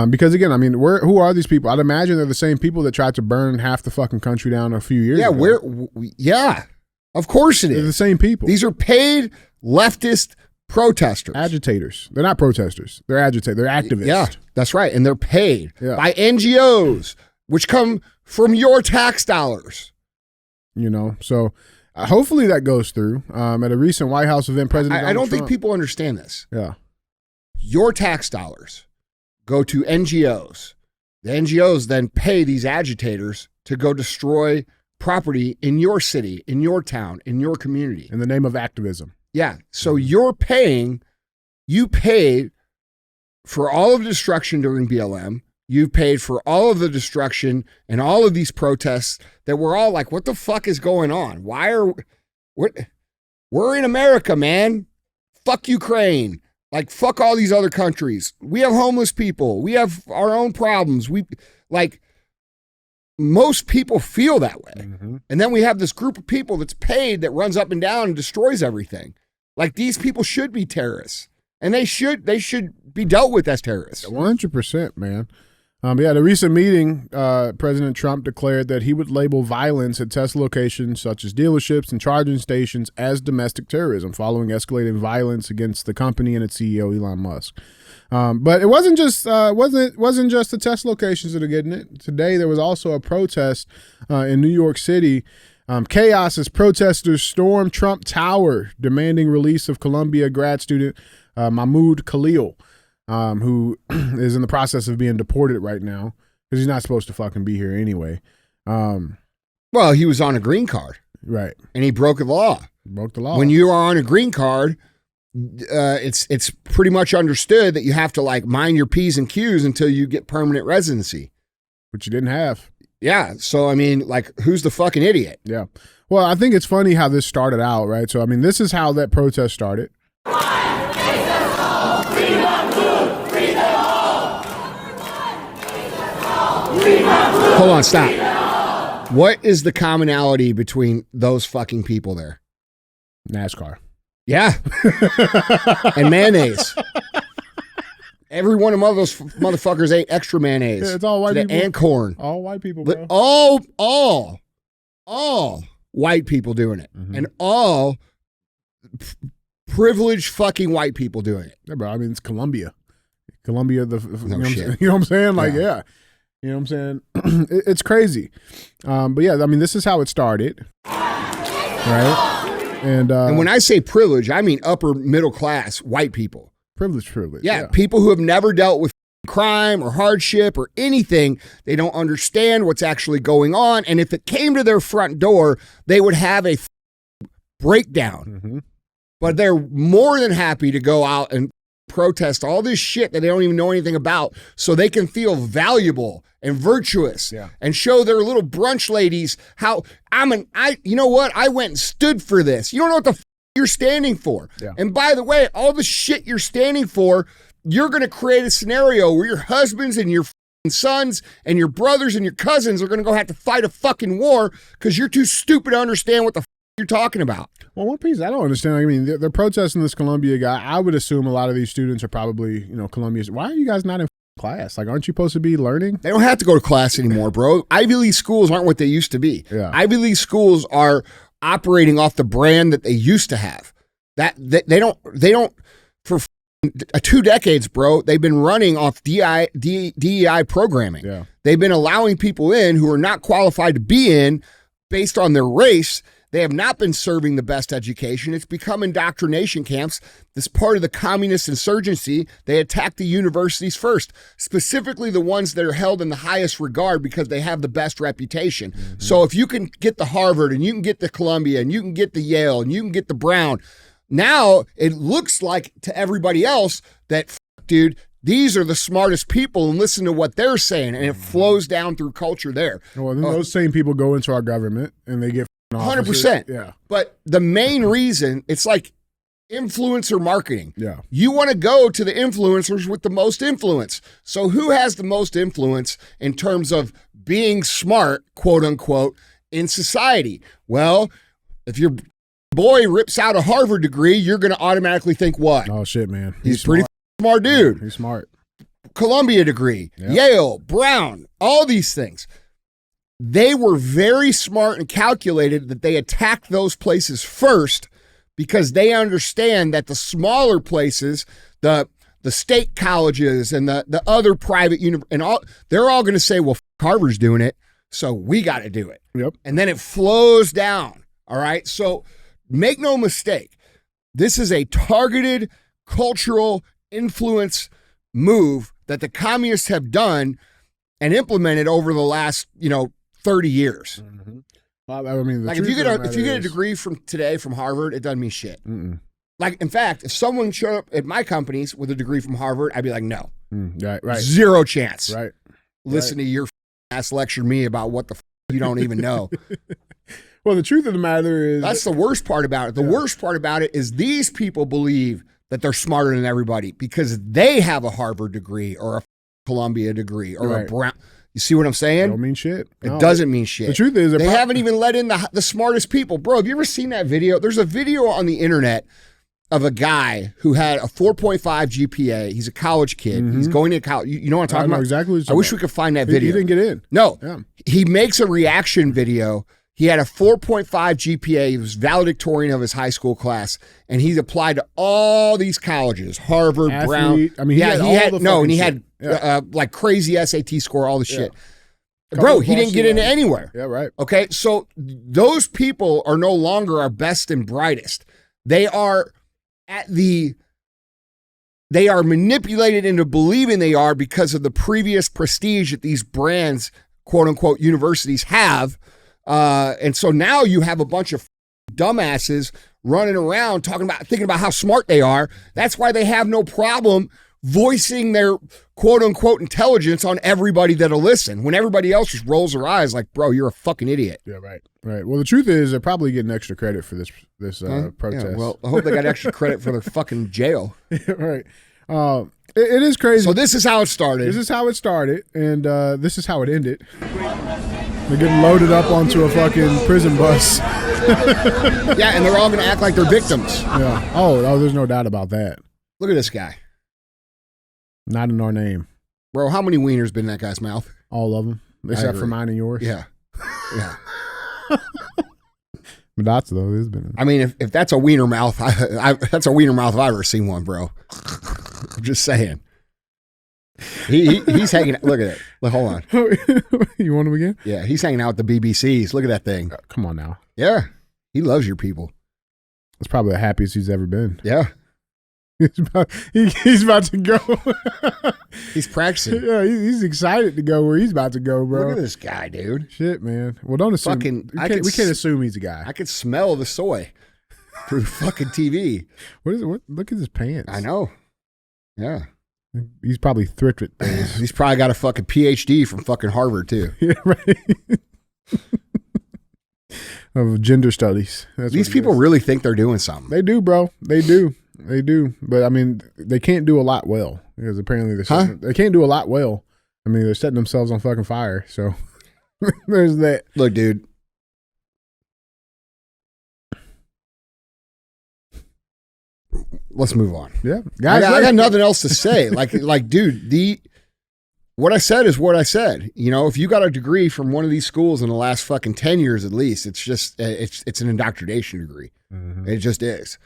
Because again, I mean, who are these people? I'd imagine they're the same people that tried to burn half the fucking country down a few years ago. Yeah, of course it is. They're the same people. These are paid leftist protesters. Agitators. They're not protesters. They're agitators. They're activists. Yeah, that's right. And they're paid by NGOs, which come from your tax dollars. You know, so hopefully that goes through. At a recent White House event, President Donald don't Trump, think people understand this. Yeah. Your tax dollars go to NGOs. The NGOs then pay these agitators to go destroy property in your city, in your town, in your community. In the name of activism. Yeah. So you paid for all of the destruction during BLM. You paid for all of the destruction and all of these protests that we're all like, what the fuck is going on? We're in America, man. Fuck Ukraine. Like, fuck all these other countries. We have homeless people. We have our own problems. Most people feel that way. Mm-hmm. And then we have this group of people that's paid that runs up and down and destroys everything. Like, these people should be terrorists. And they should be dealt with as terrorists. 100%, man. Yeah, at a recent meeting, President Trump declared that he would label violence at Tesla locations such as dealerships and charging stations as domestic terrorism, following escalating violence against the company and its CEO Elon Musk. But it wasn't just the Tesla locations that are getting it. Today there was also a protest in New York City. Chaos as protesters stormed Trump Tower, demanding release of Columbia grad student Mahmoud Khalil. Who is in the process of being deported right now because he's not supposed to fucking be here anyway. Well, he was on a green card. Right. And he broke the law. Broke the law. When you are on a green card, it's pretty much understood that you have to like mind your P's and Q's until you get permanent residency. Which you didn't have. Yeah. So, I mean, like, who's the fucking idiot? Yeah. Well, I think it's funny how this started out, right? So, I mean, this is how that protest started. Hold on, stop. What is the commonality between those fucking people there? NASCAR. Yeah. And mayonnaise. Every one of those motherfuckers ate extra mayonnaise. Yeah, it's all white people. And corn. All white people, bro. All white people doing it. Mm-hmm. And all privileged fucking white people doing it. Yeah, bro. I mean, it's Columbia. Columbia, you know what I'm saying? Like, yeah. You know what I'm saying? It's crazy. But yeah, I mean, this is how it started. Right? And when I say privilege, I mean upper middle class white people. Privilege. Yeah, people who have never dealt with crime or hardship or anything. They don't understand what's actually going on. And if it came to their front door, they would have a breakdown. Mm-hmm. But they're more than happy to go out and protest all this shit that they don't even know anything about so they can feel valuable and virtuous and show their little brunch ladies how you know what? I went and stood for this. You don't know what the you're standing for. Yeah. And by the way, all the shit you're standing for, you're going to create a scenario where your husbands and your sons and your brothers and your cousins are going to go have to fight a fucking war because you're too stupid to understand what the you're talking about? Well, one piece I don't understand. I mean, they're protesting this Columbia guy. I would assume a lot of these students are probably, Columbia's. Why are you guys not in class? Like, aren't you supposed to be learning? They don't have to go to class anymore, bro. Ivy League schools aren't what they used to be. Yeah. Ivy League schools are operating off the brand that they used to have. That they don't for 2 decades, bro. They've been running off DEI programming. Yeah. They've been allowing people in who are not qualified to be in based on their race. They have not been serving the best education. It's become indoctrination camps. This part of the communist insurgency. They attack the universities first, specifically the ones that are held in the highest regard because they have the best reputation. Mm-hmm. So if you can get the Harvard and you can get the Columbia and you can get the Yale and you can get the Brown, now it looks like to everybody else that, dude, these are the smartest people and listen to what they're saying, and it flows down through culture there. Well, then those same people go into our government and they get 100%. Yeah. But the main reason, it's like influencer marketing. Yeah. You want to go to the influencers with the most influence. So who has the most influence in terms of being smart, quote unquote, in society? Well, if your boy rips out a Harvard degree, you're going to automatically think what? Oh, shit, man. He's pretty smart dude. Yeah, he's smart. Columbia degree, Yep. Yale, Brown, all these things. They were very smart and calculated that they attacked those places first because they understand that the smaller places, the state colleges and the other private and all, they're all going to say, well, Harvard's doing it, so we got to do it. Yep. And then it flows down. All right. So make no mistake, this is a targeted cultural influence move that the communists have done and implemented over the last, 30 years. Mm-hmm. Well, I mean, like if you get a degree from Harvard, it doesn't mean shit. Mm-mm. Like, in fact, if someone showed up at my companies with a degree from Harvard, I'd be like, no, right, zero chance. Right. Listen to your ass lecture me about what the you don't even know. Well, the truth of the matter is that's the worst part about it. The worst part about it is these people believe that they're smarter than everybody because they have a Harvard degree or a Columbia degree or a Brown. You see what I'm saying? Don't mean shit. It doesn't mean shit. The truth is, they haven't even let in the smartest people. Bro, have you ever seen that video? There's a video on the internet of a guy who had a 4.5 GPA. He's a college kid. Mm-hmm. He's going to college. You know what I'm talking about? Exactly what you're talking I wish about. we could find that video. He didn't get in. No. Yeah. He makes a reaction video. He had a 4.5 GPA. He was valedictorian of his high school class, and he's applied to all these colleges, Harvard, Athlete. Brown. I mean, he had like crazy SAT score, all the shit. Bro, he didn't get into anywhere. Yeah, right. Okay, so those people are no longer our best and brightest. They are manipulated into believing they are because of the previous prestige that these brands, quote unquote, universities have. And so now you have a bunch of dumbasses running around thinking about how smart they are. That's why they have no problem voicing their quote unquote intelligence on everybody that'll listen when everybody else just rolls their eyes like, bro, you're a fucking idiot. Yeah, right. Right. Well, the truth is they're probably getting extra credit for this protest. Yeah, well, I hope they got extra credit for their fucking jail. Right. It is crazy. So this is how it started. This is how it started, and this is how it ended. They're getting loaded up onto a fucking prison bus. Yeah, and they're all going to act like they're victims. Yeah. Oh, there's no doubt about that. Look at this guy. Not in our name. Bro, how many wieners been in that guy's mouth? All of them, except for mine and yours. Yeah. Yeah. But that's though. There's been. I mean, if that's a wiener mouth, that's a wiener mouth if I've ever seen one, bro. I'm just saying. He's hanging. Look at it. Look, hold on. You want him again? Yeah, he's hanging out with the BBCs. Look at that thing. Come on now. Yeah, he loves your people. It's probably the happiest he's ever been. Yeah. He's about to go. He's practicing. Yeah, he's excited to go where he's about to go, bro. Look at this guy, dude. Shit, man. Well, don't assume. We can't assume he's a guy. I could smell the soy through the fucking TV. What is it? Look at his pants. I know. Yeah. He's probably thrifted things. He's probably got a fucking PhD from fucking Harvard, too. Yeah, right. Of gender studies. These people really think they're doing something. They do, bro. They do. But I mean, they can't do a lot well because apparently they can't do a lot well. I mean, they're setting themselves on fucking fire. So there's that. Look, dude. let's move on. Yeah, I guys, got nothing else to say. Like, dude, what I said is what I said. You know, if you got a degree from one of these schools in the last fucking 10 years at least, it's just it's an indoctrination degree. Mm-hmm. It just is.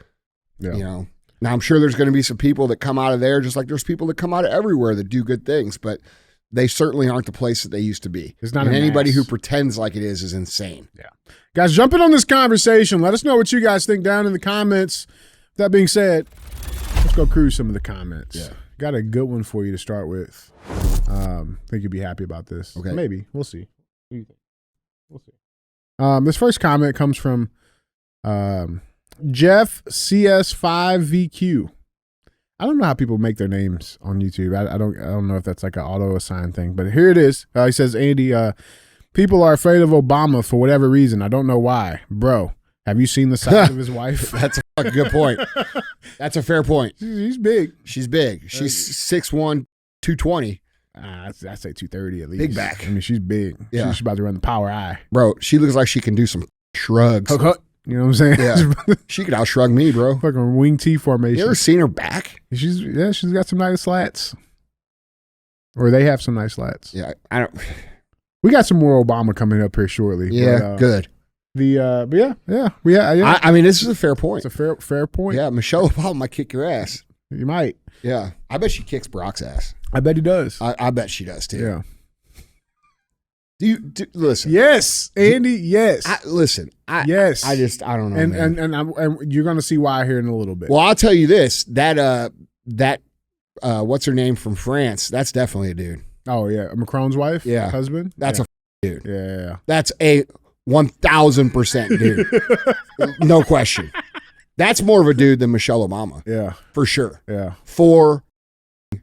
Yeah. You know. Now I'm sure there's going to be some people that come out of there, just like there's people that come out of everywhere that do good things, but they certainly aren't the place that they used to be. It's not and anybody mass. who pretends like it is insane. Yeah. Guys, jump in on this conversation. Let us know what you guys think down in the comments. That being said, let's go cruise some of the comments. Yeah. Got a good one for you to start with. Think you'll be happy about this. Okay. Maybe. We'll see. What do you think? We'll see. This first comment comes from Jeff CS5VQ. I don't know how people make their names on YouTube. I don't know if that's like an auto assign thing, but here it is. He says, Andy, people are afraid of Obama for whatever reason. I don't know why. Bro, have you seen the size of his wife? That's a fucking good point. That's a fair point. She's big. She's big. She's 6'1", 220. I'd say 230 at least. Big back. I mean, she's big. Yeah. She's about to run the power eye. Bro, she looks like she can do some shrugs. You know what I'm saying? Yeah. She could out-shrug me, bro. Fucking wing T formation. You ever seen her back? She's got some nice slats. Or they have some nice slats. Yeah, I don't. We got some more Obama coming up here shortly. Yeah, good. But yeah. I mean, this is a fair point. It's a fair point. Yeah, Michelle Obama might kick your ass. You might. Yeah, I bet she kicks Brock's ass. I bet he does. I bet she does too. Yeah. Listen? Yes, Andy. Yes. Yes. I don't know. And you're gonna see why here in a little bit. Well, I'll tell you this. That what's her name from France? That's definitely a dude. Oh yeah, Macron's wife. Yeah, husband. That's a dude. Yeah. That's a 1,000% dude. No question. That's more of a dude than Michelle Obama. Yeah, for sure. Yeah, for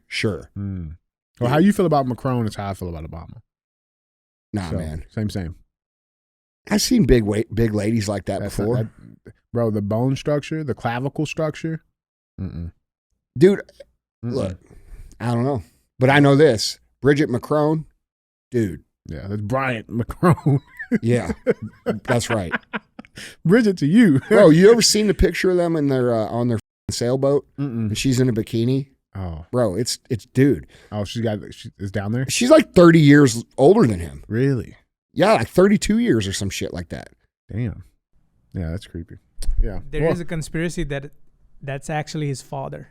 sure. Well, how you feel about Macron is how I feel about Obama. Nah, man. Same. I've seen big ladies like that before. Bro, the bone structure, the clavicle structure. Dude, look, I don't know. But I know this. Bridget Macron, dude. Yeah, that's Bryant Macron. Yeah, that's right. Bridget to you. Bro, you ever seen the picture of them in their on their sailboat? And she's in a bikini. Oh, bro, it's dude. Oh, she is down there. She's like 30 years older than him. Really? Yeah, like 32 years or some shit like that. Damn. Yeah, that's creepy. Yeah. There is a conspiracy that's actually his father.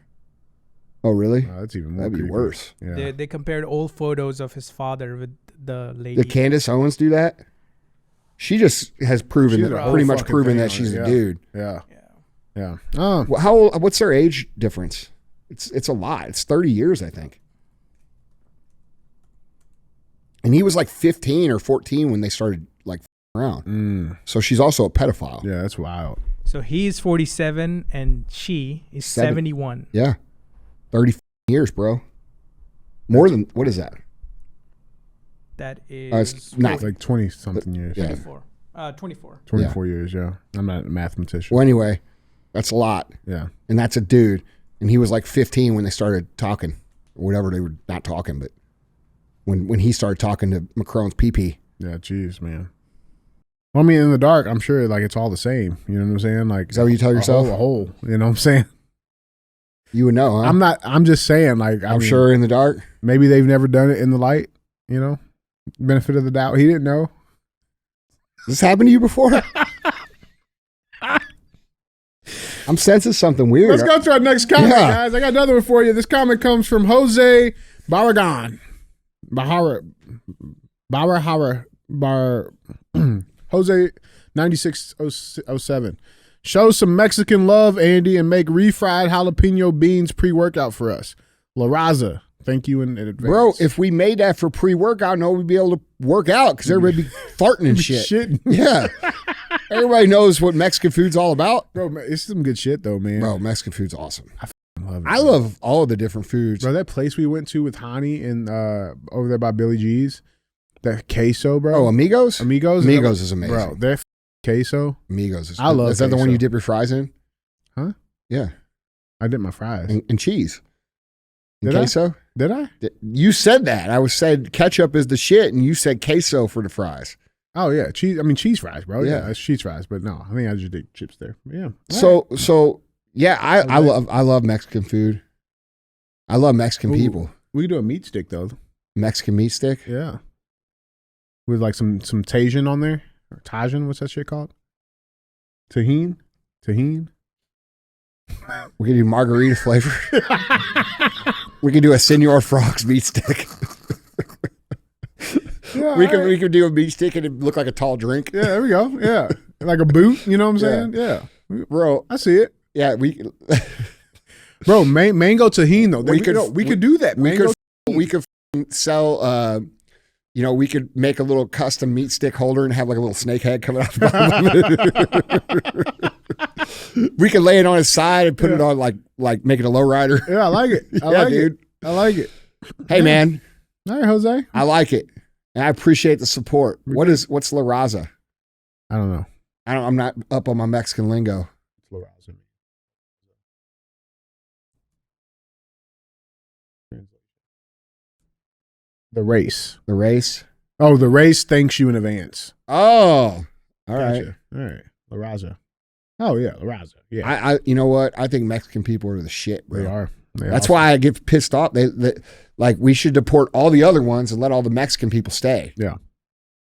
Oh, really? That's even more. That'd be creepy. worse. Yeah. They compared old photos of his father with the lady. Did Candace Owens do that? She just has proven pretty much proven that she's a dude. Yeah. Yeah. Oh. What's their age difference? It's a lot. It's 30 years, I think. And he was like 15 or 14 when they started like around. So she's also a pedophile. Yeah, that's wild. So he's 47 and she is 71. Yeah. 30 years, bro. More than, what is that? That It's is not. It's like 20 something years. Yeah. 24. 24. 24 years, yeah. I'm not a mathematician. Well, anyway, that's a lot. Yeah. And that's a dude. And he was like 15 when they started talking, or whatever. They were not talking, but when he started talking to Macron's pee-pee. Yeah, jeez, man. Well, I mean, in the dark, I'm sure like it's all the same. You know what I'm saying? Like, is that what you tell yourself? A whole. You know what I'm saying? You would know, huh? I'm just saying, like, I'm sure in the dark. Maybe they've never done it in the light, you know? Benefit of the doubt. He didn't know. This happened to you before? I'm sensing something weird. Let's go to our next comment, guys. I got another one for you. This comment comes from Jose Barragan. Jose 9607. Show some Mexican love, Andy, and make refried jalapeno beans pre-workout for us. La Raza, thank you in advance. Bro, if we made that for pre-workout, I know we'd be able to work out because everybody be farting and shit. Shitting. Yeah. Everybody knows what Mexican food's all about. Bro, it's some good shit, though, man. Bro, Mexican food's awesome. I love all of the different foods. Bro, that place we went to with Hani and over there by Billy G's, that queso, bro. Oh, Amigos? Amigos is amazing. Bro, their queso. Amigos is I love Is that the one queso. you dip your fries in? Huh? Yeah. I dip my fries. And cheese. And Did I? queso? Did I? You said that. I said ketchup is the shit, and you said queso for the fries. Oh, yeah. Cheese. I mean, cheese fries, bro. Yeah. Yeah, it's cheese fries. But no, I think I just did chips there. Yeah. So Yeah, I love Mexican food. I love Mexican people. We could do a meat stick though. Mexican meat stick. Yeah. With like some Tajin on there. Or Tajin, what's that shit called? Tahini? We could do margarita flavor. We could do a Senor Frogs meat stick. Yeah, we could do a meat stick and it look like a tall drink. Yeah, there we go. Yeah. Like a boot, you know what I'm saying? Yeah. Bro. I see it. Yeah, Bro, mango tahini though. We could do that. We could sell we could make a little custom meat stick holder and have like a little snake head coming out the bottom of it. We could lay it on his side and put it on like make it a lowrider. Yeah, I like it. I like it. Hey man. All right, Jose. I like it. And I appreciate the support. What's La Raza? I don't know. I'm not up on my Mexican lingo. It's La Raza. The race. The race? Oh, the race thanks you in advance. Oh. All right. All right. La Raza. Oh yeah, La Raza. Yeah. I you know what? I think Mexican people are the shit, bro. They are. That's why I get pissed off. They like we should deport all the other ones and let all the Mexican people stay. Yeah.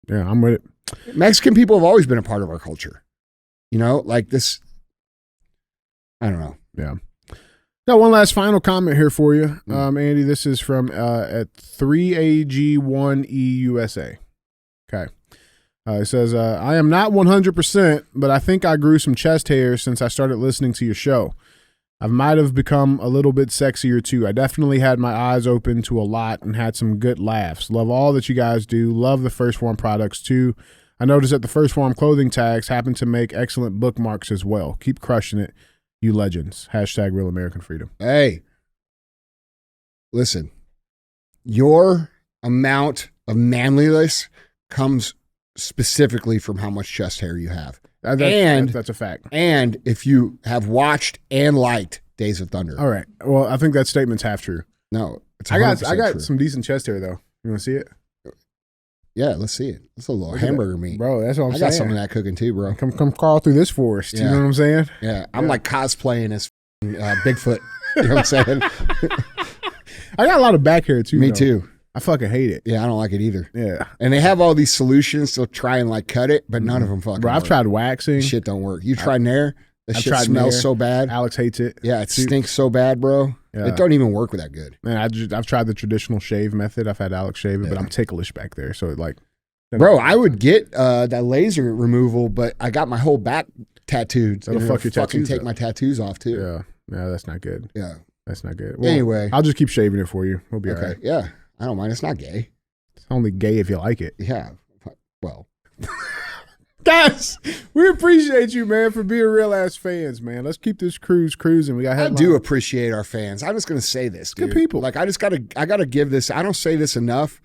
Yeah, I'm with it. Mexican people have always been a part of our culture. You know, like this. I don't know. Yeah. Got one last final comment here for you, Andy. This is from at 3AG1EUSA. Okay. It says, I am not 100%, but I think I grew some chest hairs since I started listening to your show. I might have become a little bit sexier too. I definitely had my eyes open to a lot and had some good laughs. Love all that you guys do. Love the First Form products too. I noticed that the First Form clothing tags happen to make excellent bookmarks as well. Keep crushing it, you legends. Hashtag Real American Freedom. Hey, listen, your amount of manliness comes specifically from how much chest hair you have. That's a fact. And if you have watched and liked Days of Thunder. All right. Well, I think that statement's half true. No, it's I got true. some decent chest hair though. You want to see it? Yeah, let's see it. It's a little hamburger meat, bro. That's what I'm saying. I got some of that cooking too, bro. Come crawl through this forest. Yeah. You know what I'm saying? Yeah, I'm like cosplaying as Bigfoot. You know what I'm saying? I got a lot of back hair too. Me though. too. I fucking hate it. Yeah, I don't like it either. Yeah. And they have all these solutions to try and like cut it, but none of them fucking Bro, I've work. tried waxing. Shit don't work. You tried Nair? The I've shit tried smells Nair. so bad. Alex hates it. Yeah, it stinks so bad, bro. Yeah. It don't even work with that good. Man, I've tried the traditional shave method. I've had Alex shave it, but I'm ticklish back there. So it like, bro, I would get that laser removal, but I got my whole back tattooed. That'll fuck your fucking tattoos take up. my tattoos off too. Yeah. Yeah, that's not good. Yeah. That's not good. Well, Anyway. I'll just keep shaving it for you. We'll be all Okay. right. Yeah. I don't mind. It's not gay. It's only gay if you like it. Yeah. Well. Guys, we appreciate you, man, for being real ass fans, man. Let's keep this cruise cruising. We got I headlines. do appreciate our fans. I'm just gonna say this, dude. Good people. Like I gotta give this. I don't say this enough,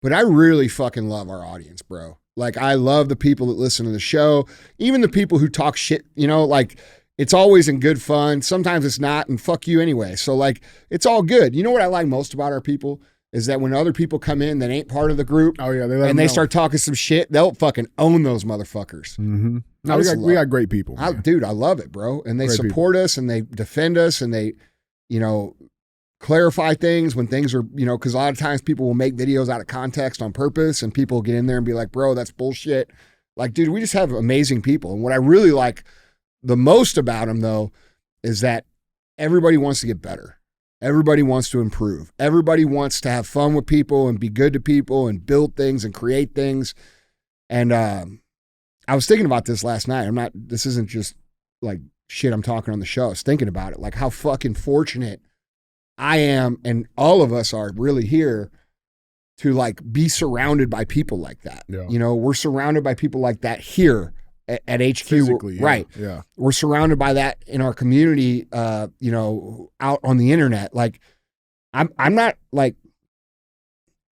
but I really fucking love our audience, bro. Like I love the people that listen to the show, even the people who talk shit. You know, like it's always in good fun. Sometimes it's not, and fuck you anyway. So like it's all good. You know what I like most about our people is that when other people come in that ain't part of the group, Oh yeah, they start talking some shit, they'll fucking own those motherfuckers. Mm-hmm. No, we got great people. Dude, I love it, bro. And they Great support us and they defend us and they, you know, clarify things when things are, you know, because a lot of times people will make videos out of context on purpose and people get in there and be like, bro, that's bullshit. Like, dude, we just have amazing people. And what I really like the most about them, though, is that everybody wants to get better. Everybody wants to improve. Everybody wants to have fun with people and be good to people and build things and create things. And I was thinking about this last night. This isn't just like shit I'm talking on the show. I was thinking about it, like how fucking fortunate I am and all of us are really here to like be surrounded by people like that. Yeah. You know, we're surrounded by people like that here at HQ. Physically, yeah. Right. Yeah. We're surrounded by that in our community, you know, out on the internet. Like I'm not like,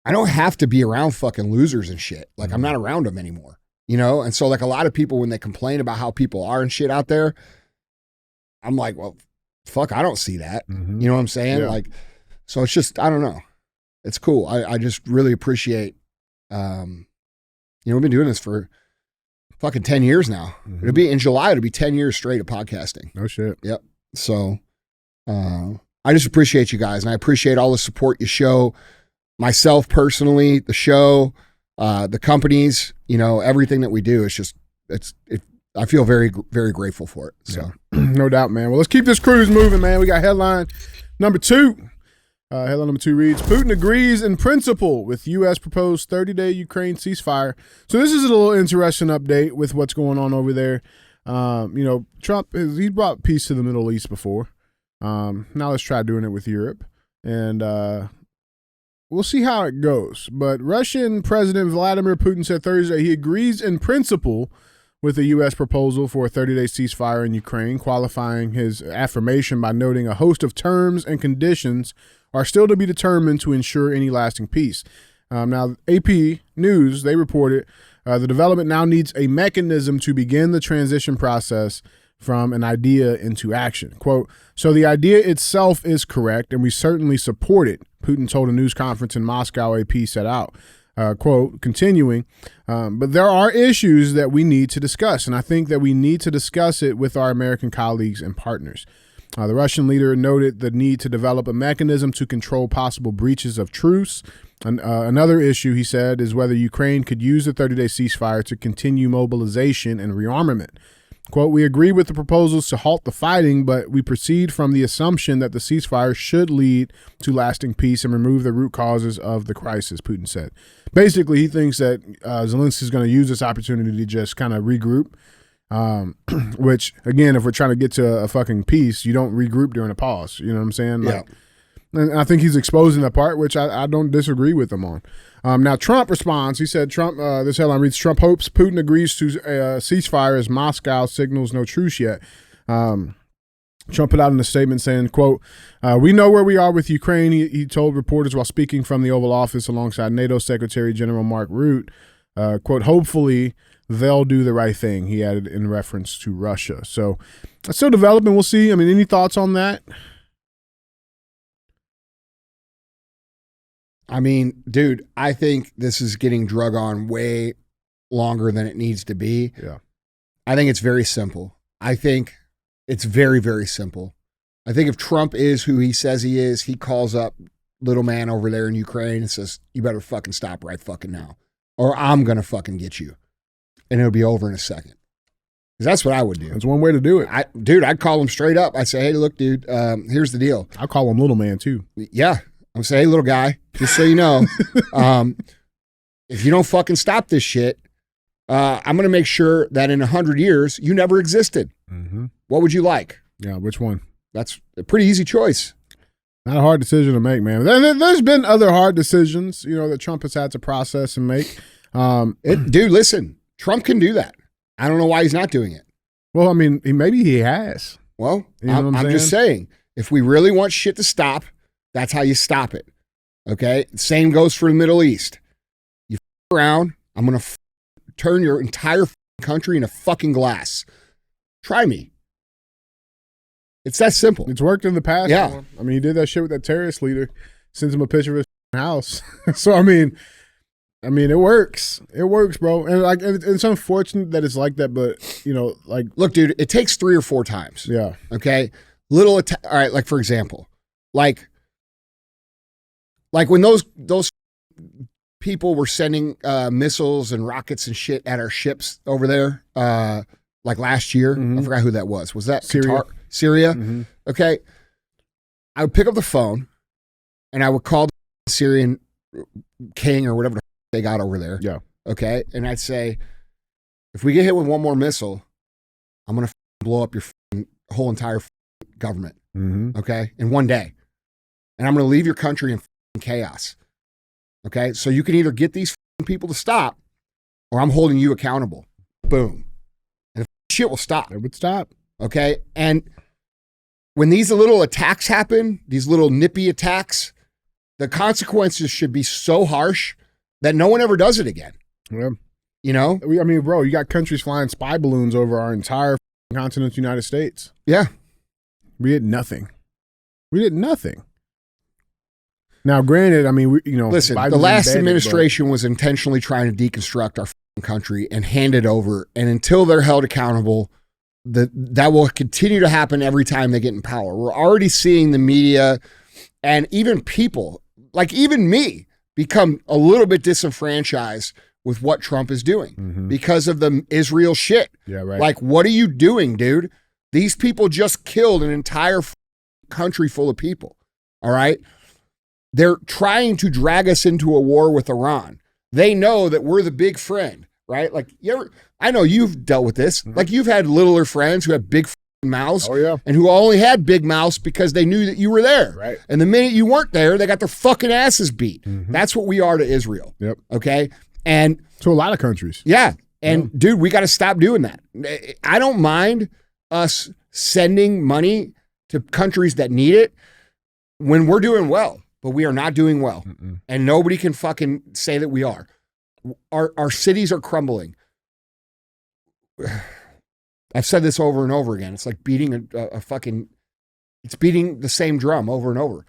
I don't have to be around fucking losers and shit. Like I'm not around them anymore, you know? And so like a lot of people, when they complain about how people are and shit out there, I'm like, well, fuck, I don't see that. Mm-hmm. You know what I'm saying? Yeah. Like, so it's just, I don't know. It's cool. I just really appreciate, you know, we've been doing this for fucking 10 years now. Mm-hmm. It'll be in July. It'll be 10 years straight of podcasting. No shit. Yep. So I just appreciate you guys, and I appreciate all the support you show myself personally, the show, the companies, everything that we do. It's just, I feel very, very grateful for it. So no doubt, man. Well, let's keep this cruise moving, man. We got headline number 2. Headline number 2 reads, Putin agrees in principle with U.S. proposed 30-day Ukraine ceasefire. So this is a little interesting update with what's going on over there. Trump, he brought peace to the Middle East before. Now let's try doing it with Europe. And we'll see how it goes. But Russian President Vladimir Putin said Thursday he agrees in principle with the U.S. proposal for a 30-day ceasefire in Ukraine, qualifying his affirmation by noting a host of terms and conditions are still to be determined to ensure any lasting peace. Now, AP News, they reported the development now needs a mechanism to begin the transition process from an idea into action. Quote, so the idea itself is correct, and we certainly support it, Putin told a news conference in Moscow, AP set out. Quote, continuing, but there are issues that we need to discuss, and I think that we need to discuss it with our American colleagues and partners. The Russian leader noted the need to develop a mechanism to control possible breaches of truce. Another issue, he said, is whether Ukraine could use the 30-day ceasefire to continue mobilization and rearmament. Quote, we agree with the proposals to halt the fighting, but we proceed from the assumption that the ceasefire should lead to lasting peace and remove the root causes of the crisis, Putin said. Basically, he thinks that Zelensky is going to use this opportunity to just kind of regroup, which, again, if we're trying to get to a fucking peace, you don't regroup during a pause. You know what I'm saying? Yeah. And I think he's exposing that part, which I don't disagree with him on. Now, Trump responds. He said, this headline reads, Trump hopes Putin agrees to a ceasefire as Moscow signals no truce yet. Trump put out in a statement saying, quote, we know where we are with Ukraine, he told reporters while speaking from the Oval Office alongside NATO Secretary General Mark Rutte. Quote, hopefully they'll do the right thing, he added in reference to Russia. So it's still developing. We'll see. I mean, any thoughts on that? I mean, dude, I think this is getting drug on way longer than it needs to be. Yeah. I think it's very simple. I think it's very, very simple. I think if Trump is who he says he is, he calls up little man over there in Ukraine and says, you better fucking stop right fucking now, or I'm going to fucking get you. And it'll be over in a second. Because that's what I would do. That's one way to do it. I'd call him straight up. I'd say, hey, look, dude, here's the deal. I'll call him little man too. Yeah. I'm saying, hey, little guy, just so you know, if you don't fucking stop this shit, I'm going to make sure that in 100 years, you never existed. Mm-hmm. What would you like? Yeah, which one? That's a pretty easy choice. Not a hard decision to make, man. There's been other hard decisions, that Trump has had to process and make. Dude, listen, Trump can do that. I don't know why he's not doing it. Well, I mean, maybe he has. Well, You know what I'm just saying, if we really want shit to stop, that's how you stop it. Okay? Same goes for the Middle East. You around, I'm going to turn your entire country into fucking glass. Try me. It's that simple. It's worked in the past. Yeah. I mean, he did that shit with that terrorist leader, sends him a picture of his house. So, I mean, it works. It works, bro. And it's unfortunate that it's like that, but, Look, dude, it takes 3 or 4 times. Yeah. Okay? All right, like, for example, like when those people were sending missiles and rockets and shit at our ships over there, like last year. Mm-hmm. I forgot who that was. Was that Syria? Qatar? Syria? Mm-hmm. Okay. I would pick up the phone and I would call the Syrian king or whatever they got over there. Yeah. Okay. And I'd say, if we get hit with one more missile, I'm going to blow up your whole entire government. Mm-hmm. Okay. In one day. And I'm going to leave your country in chaos. Okay. So you can either get these people to stop or I'm holding you accountable. Boom. And shit will stop. It would stop. Okay. And when these little attacks happen, these little nippy attacks, the consequences should be so harsh that no one ever does it again. Yeah. I mean, bro, you got countries flying spy balloons over our entire continent, United States. Yeah. We did nothing. Now, granted, I mean, listen, Biden's the last embedded, administration was intentionally trying to deconstruct our country and hand it over. And until they're held accountable, that will continue to happen every time they get in power. We're already seeing the media and even people, like even me, become a little bit disenfranchised with what Trump is doing because of the Israel shit. Yeah, right. Like, what are you doing, dude? These people just killed an entire country full of people. All right. They're trying to drag us into a war with Iran. They know that we're the big friend, right? Like, I know you've dealt with this. Like, you've had littler friends who have big mouths. Oh, yeah. And who only had big mouths because they knew that you were there. Right. And the minute you weren't there, they got their fucking asses beat. That's what we are to Israel. Yep. Okay. And to a lot of countries. yeah. And dude, we got to stop doing that. I don't mind us sending money to countries that need it when we're doing well, but we are not doing well. And nobody can fucking say that we are. Our cities are crumbling. I've said this over and over again. It's like beating it's beating the same drum over and over.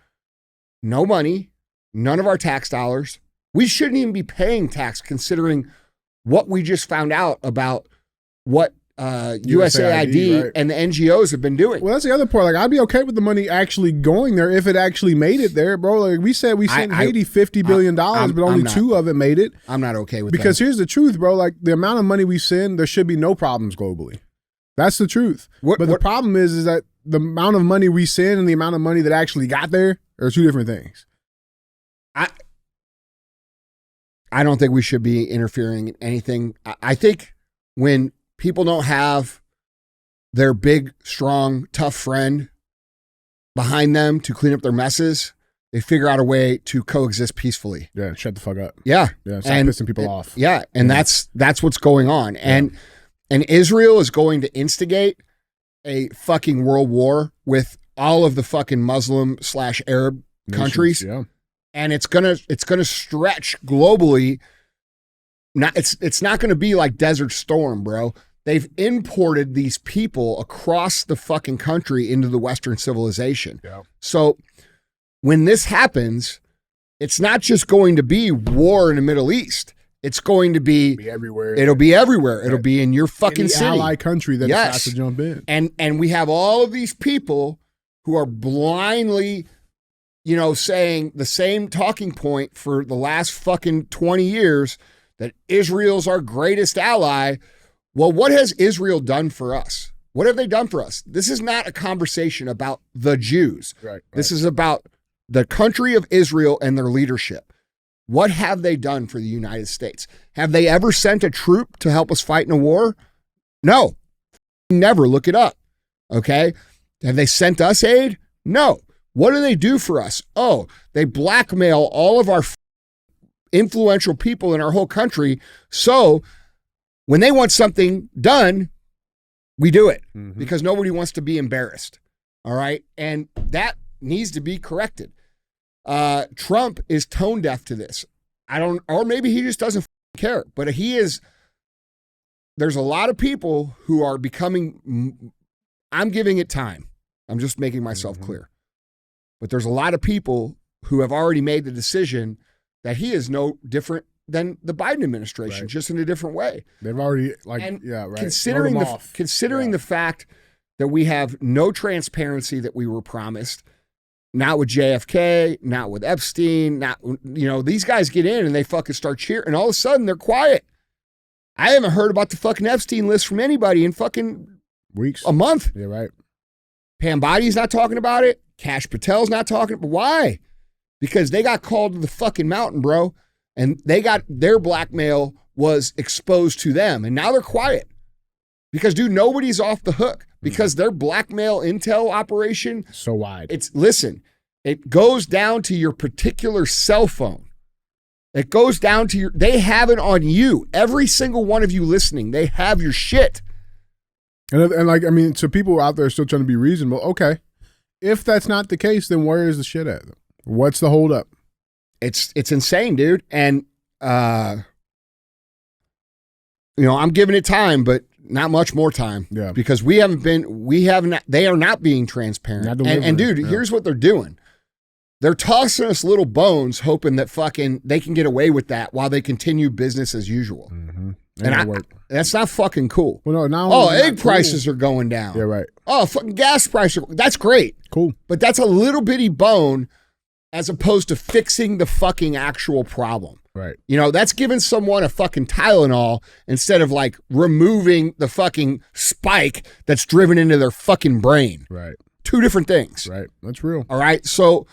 No money, none of our tax dollars. We shouldn't even be paying tax considering what we just found out about what USAID right. and the NGOs have been doing. Well, that's the other part. Like, I'd be okay with the money actually going there if it actually made it there, bro. Like we said, we sent Haiti $50 billion, but only two of it made it. I'm not okay with because that. Here's the truth, bro. Like, the amount of money we send, there should be no problems globally. That's the truth. The problem is that the amount of money we send and the amount of money that actually got there are two different things. I don't think we should be interfering in anything. I think when people don't have their big, strong, tough friend behind them to clean up their messes, they figure out a way to coexist peacefully. Yeah, shut the fuck up. Yeah. Yeah, stop pissing people off. Yeah, and that's what's going on. And Israel is going to instigate a fucking world war with all of the fucking Muslim/Arab countries. Yeah. And it's gonna stretch globally. It's not gonna be like Desert Storm, bro. They've imported these people across the fucking country into the Western civilization. Yeah. So when this happens, it's not just going to be war in the Middle East. It's going to be everywhere. It'll be everywhere. It'll be in your fucking city. Ally country that has to jump in. And we have all of these people who are blindly, saying the same talking point for the last fucking 20 years that Israel's our greatest ally. Well, what has Israel done for us? What have they done for us? This is not a conversation about the Jews. Right. This is about the country of Israel and their leadership. What have they done for the United States? Have they ever sent a troop to help us fight in a war? No. Never. Look it up. Okay. Have they sent us aid? No. What do they do for us? Oh, they blackmail all of our influential people in our whole country. So when they want something done, we do it because nobody wants to be embarrassed. All right. And that needs to be corrected. Trump is tone deaf to this. Or maybe he just doesn't care, but there's a lot of people who are I'm giving it time. I'm just making myself clear. But there's a lot of people who have already made the decision that he is no different than the Biden administration, just in a different way. They've already Considering the fact that we have no transparency that we were promised, not with JFK, not with Epstein, these guys get in and they fucking start cheering, and all of a sudden they're quiet. I haven't heard about the fucking Epstein list from anybody in fucking weeks, a month. Yeah, right. Pam Body's not talking about it. Kash Patel's not talking. But why? Because they got called to the fucking mountain, bro. And their blackmail was exposed to them. And now they're quiet. Because, dude, nobody's off the hook. Because their blackmail intel operation. So wide. It goes down to your particular cell phone. It goes down to they have it on you. Every single one of you listening, they have your shit. And so people out there are still trying to be reasonable. Okay. If that's not the case, then where is the shit at? What's the holdup? It's insane, dude. And, I'm giving it time, but not much more time. Yeah. Because they are not being transparent. And dude, here's what they're doing. They're tossing us little bones, hoping that fucking they can get away with that while they continue business as usual. That's not fucking cool. Well, no, oh, egg prices are going down. Yeah, right. Oh, fucking gas prices. That's great. Cool. But that's a little bitty bone as opposed to fixing the fucking actual problem. Right. You know, that's giving someone a fucking Tylenol instead of like removing the fucking spike that's driven into their fucking brain. Right. Two different things. Right. That's real. All right. So,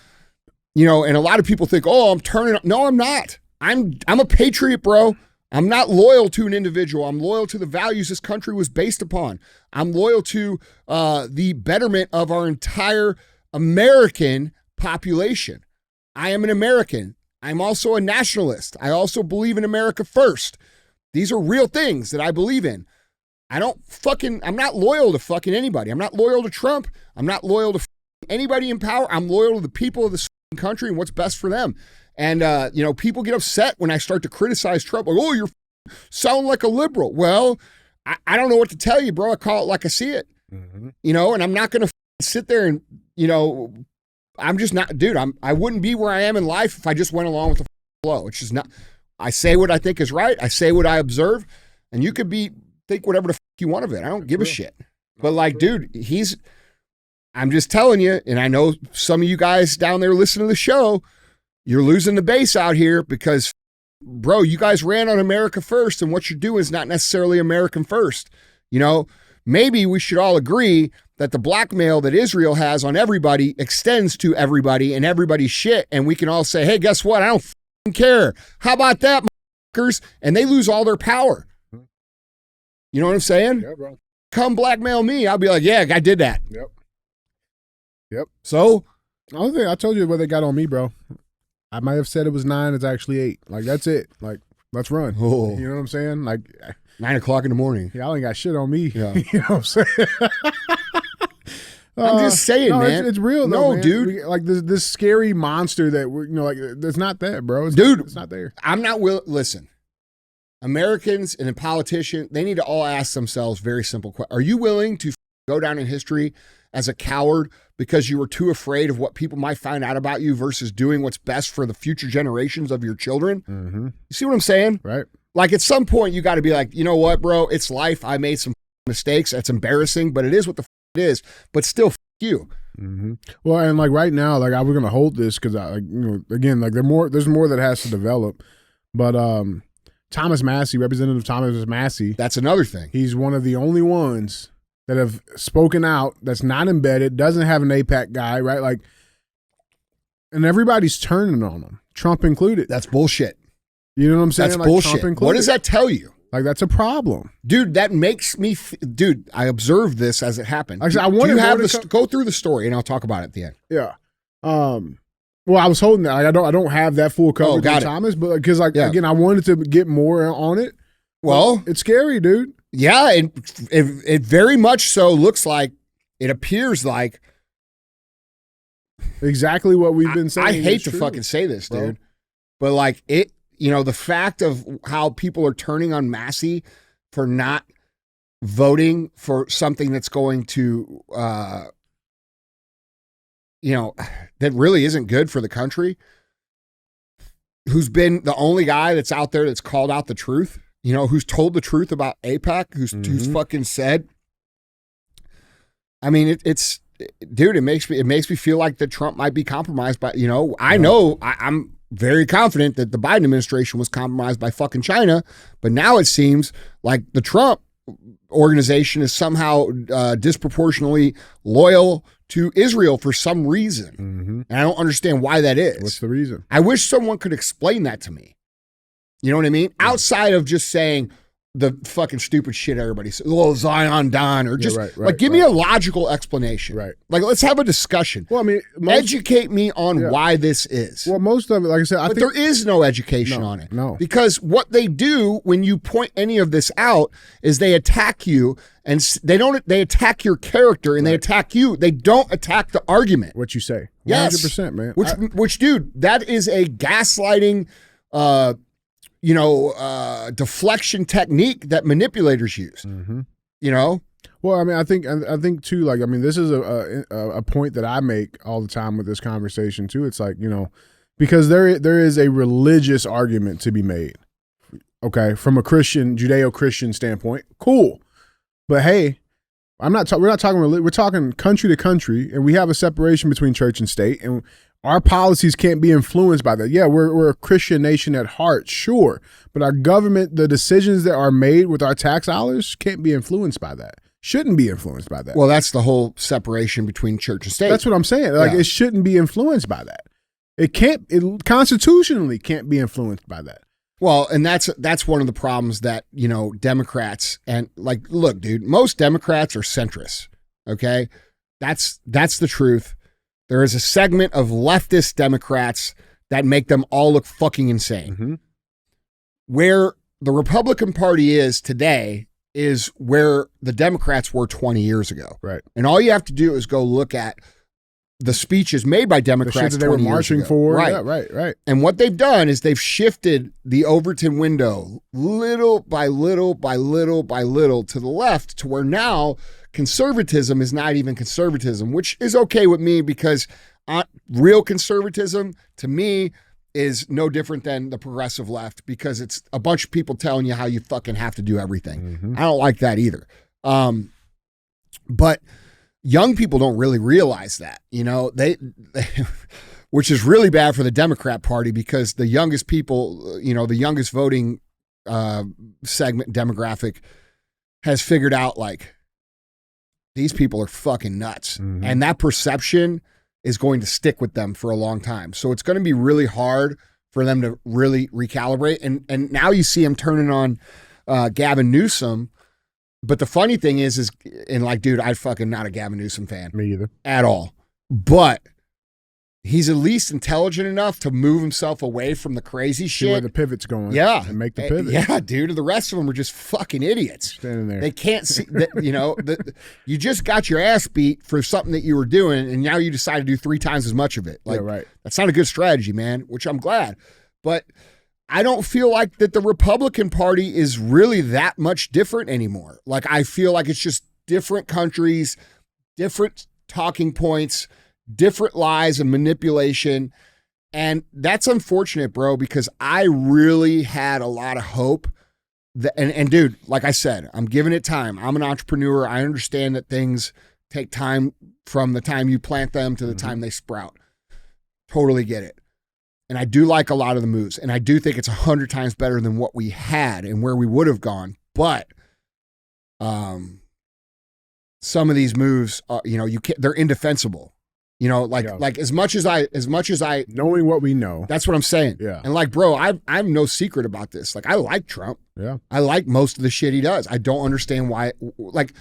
you know, and a lot of people think, oh, I'm turning up. No, I'm not. I'm a patriot, bro. I'm not loyal to an individual. I'm loyal to the values this country was based upon. I'm loyal to the betterment of our entire American population. I am an American. I'm also a nationalist. I also believe in America first. These are real things that I believe in. I'm not loyal to fucking anybody. I'm not loyal to Trump. I'm not loyal to anybody in power. I'm loyal to the people of this country and what's best for them. And, you know, people get upset when I start to criticize Trump. Like, oh, you sound like a liberal. Well, I don't know what to tell you, bro. I call it like I see it. Mm-hmm. You know, and I'm not going to sit there and, you know, I'm just not, dude, I wouldn't be where I am in life if I just went along with the flow. It's just not, I say what I think is right. I say what I observe, and you could think whatever the you want of it. I don't give a shit. But like, dude, I'm just telling you, and I know some of you guys down there listening to the show, you're losing the base out here because, bro, you guys ran on America first, and what you're doing is not necessarily American first. You know, maybe we should all agree that the blackmail that Israel has on everybody extends to everybody and everybody's shit. And we can all say, hey, guess what? I don't care. How about that, motherfuckers? And they lose all their power. You know what I'm saying? Yeah, bro. Come blackmail me. I'll be like, yeah, I did that. Yep. So? The only thing I told you what they got on me, bro. I might have said it was 9. It's actually 8. Like, that's it. Like, let's run. Oh. You know what I'm saying? Like, 9 o'clock in the morning. Y'all ain't got shit on me. Yeah. You know what I'm saying? I'm just saying, man. It's real, though, man. Dude. Like this scary monster that we're, you know, like, it's not that, bro. It's not there. I'm not willing. Listen, Americans and politicians, they need to all ask themselves very simple questions. Are you willing to go down in history as a coward because you were too afraid of what people might find out about you versus doing what's best for the future generations of your children? Mm-hmm. You see what I'm saying? Right. Like, at some point, you got to be like, you know what, bro? It's life. I made some mistakes. That's embarrassing, but it is what the it is. But still, you. Mm-hmm. Well, and like right now, like I was gonna hold this because I, like, you know, again, like there's more that has to develop. But Thomas Massey, Representative Thomas Massey, that's another thing. He's one of the only ones that have spoken out. That's not embedded. Doesn't have an AIPAC guy, right? Like, and everybody's turning on him, Trump included. That's bullshit. You know what I'm saying? That's like, bullshit. What does that tell you? Like, that's a problem. Dude, that makes me, dude, I observed this as it happened. Like, I want to go through the story and I'll talk about it at the end. Yeah. Well, I was holding that. Like, I don't have that full coverage on Thomas, but because again, I wanted to get more on it. Well, it's scary, dude. Yeah, it very much so looks like, it appears like exactly what we've been saying. I hate to fucking say this, dude, but like it, you know, the fact of how people are turning on Massey for not voting for something that's going to, you know, that really isn't good for the country, who's been the only guy that's out there that's called out the truth, you know, who's told the truth about AIPAC, who's fucking said. I mean, it's dude, it makes me feel like that Trump might be compromised by, you know, I'm very confident that the Biden administration was compromised by fucking China, but now it seems like the Trump organization is somehow disproportionately loyal to Israel for some reason. Mm-hmm. And I don't understand why that is. What's the reason? I wish someone could explain that to me. You know what I mean? Yeah. Outside of just saying the fucking stupid shit everybody says, oh, Zion Don, or just like give me a logical explanation. Right. Like, let's have a discussion. Well, I mean, educate me on why this is. Well, most of it, like I said, I think there is no education on it. No. Because what they do when you point any of this out is they attack you, and they attack your character, and they attack you. They don't attack the argument. What you say. 100%, yes. man. Which, dude, that is a gaslighting, deflection technique that manipulators use. Mm-hmm. You know? Well, I mean, I think too, like, I mean, this is a point that I make all the time with this conversation too. It's like, you know, because there is a religious argument to be made Okay, from a Christian, Judeo-Christian standpoint, cool. But hey, we're not talking we're talking country to country, and we have a separation between church and state, and our policies can't be influenced by that. Yeah, we're a Christian nation at heart, sure, but our government, the decisions that are made with our tax dollars can't be influenced by that. Shouldn't be influenced by that. Well, that's the whole separation between church and state. That's what I'm saying. Like, it shouldn't be influenced by that. It constitutionally can't be influenced by that. Well, and that's one of the problems that, Democrats and like, look, dude, most Democrats are centrists. Okay. That's the truth. There is a segment of leftist Democrats that make them all look fucking insane. Mm-hmm. Where the Republican Party is today is where the Democrats were 20 years ago. Right. And all you have to do is go look at the speeches made by Democrats the shit that they were 20 years marching ago. for. Right. Yeah, right. And what they've done is they've shifted the Overton window little by little by little by little to the left to where now conservatism is not even conservatism, which is okay with me because real conservatism to me is no different than the progressive left because it's a bunch of people telling you how you fucking have to do everything. Mm-hmm. I don't like that either. But young people don't really realize that, they which is really bad for the Democrat Party because the youngest people, the youngest voting segment demographic has figured out like these people are fucking nuts. Mm-hmm. And that perception is going to stick with them for a long time. So it's going to be really hard for them to really recalibrate. And now you see them turning on Gavin Newsom. But the funny thing is, and like, dude, I'm fucking not a Gavin Newsom fan. Me either. At all. But he's at least intelligent enough to move himself away from the crazy See where shit. the pivot's going. Yeah. And make the pivot. Yeah, dude. The rest of them are just fucking idiots. Standing there. They can't see that, you just got your ass beat for something that you were doing, and now you decide to do 3 times as much of it. Like, yeah, right. That's not a good strategy, man, which I'm glad. But I don't feel like that the Republican Party is really that much different anymore. Like, I feel like it's just different countries, different talking points, different lies and manipulation. And that's unfortunate, bro, because I really had a lot of hope. And dude, like I said, I'm giving it time. I'm an entrepreneur. I understand that things take time from the time you plant them to the time they sprout. Totally get it. And I do like a lot of the moves. And I do think it's 100 times better than what we had and where we would have gone. But some of these moves, you can't, they're indefensible. Like as much as I knowing what we know. That's what I'm saying. Yeah. And like, bro, I'm no secret about this. Like, I like Trump. Yeah. I like most of the shit he does. I don't understand why. Like,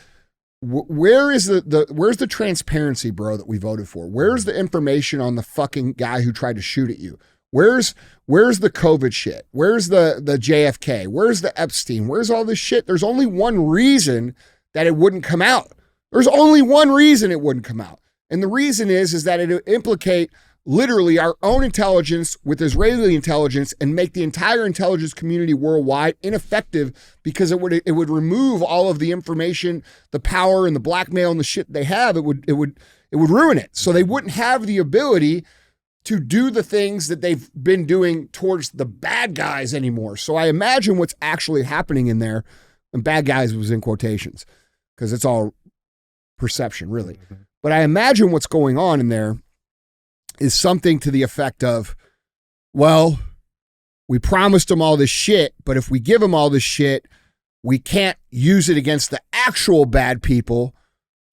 where's the transparency, bro, that we voted for? Where's the information on the fucking guy who tried to shoot at you? Where's the COVID shit? Where's the JFK? Where's the Epstein? Where's all this shit? There's only one reason that it wouldn't come out. There's only one reason it wouldn't come out. And the reason is that it would implicate literally our own intelligence with Israeli intelligence and make the entire intelligence community worldwide ineffective because it would remove all of the information, the power and the blackmail and the shit they have. It would ruin it. So they wouldn't have the ability to do the things that they've been doing towards the bad guys anymore. So I imagine what's actually happening in there, and bad guys was in quotations because it's all perception really. Mm-hmm. But I imagine what's going on in there is something to the effect of, well, we promised them all this shit, but if we give them all this shit, we can't use it against the actual bad people.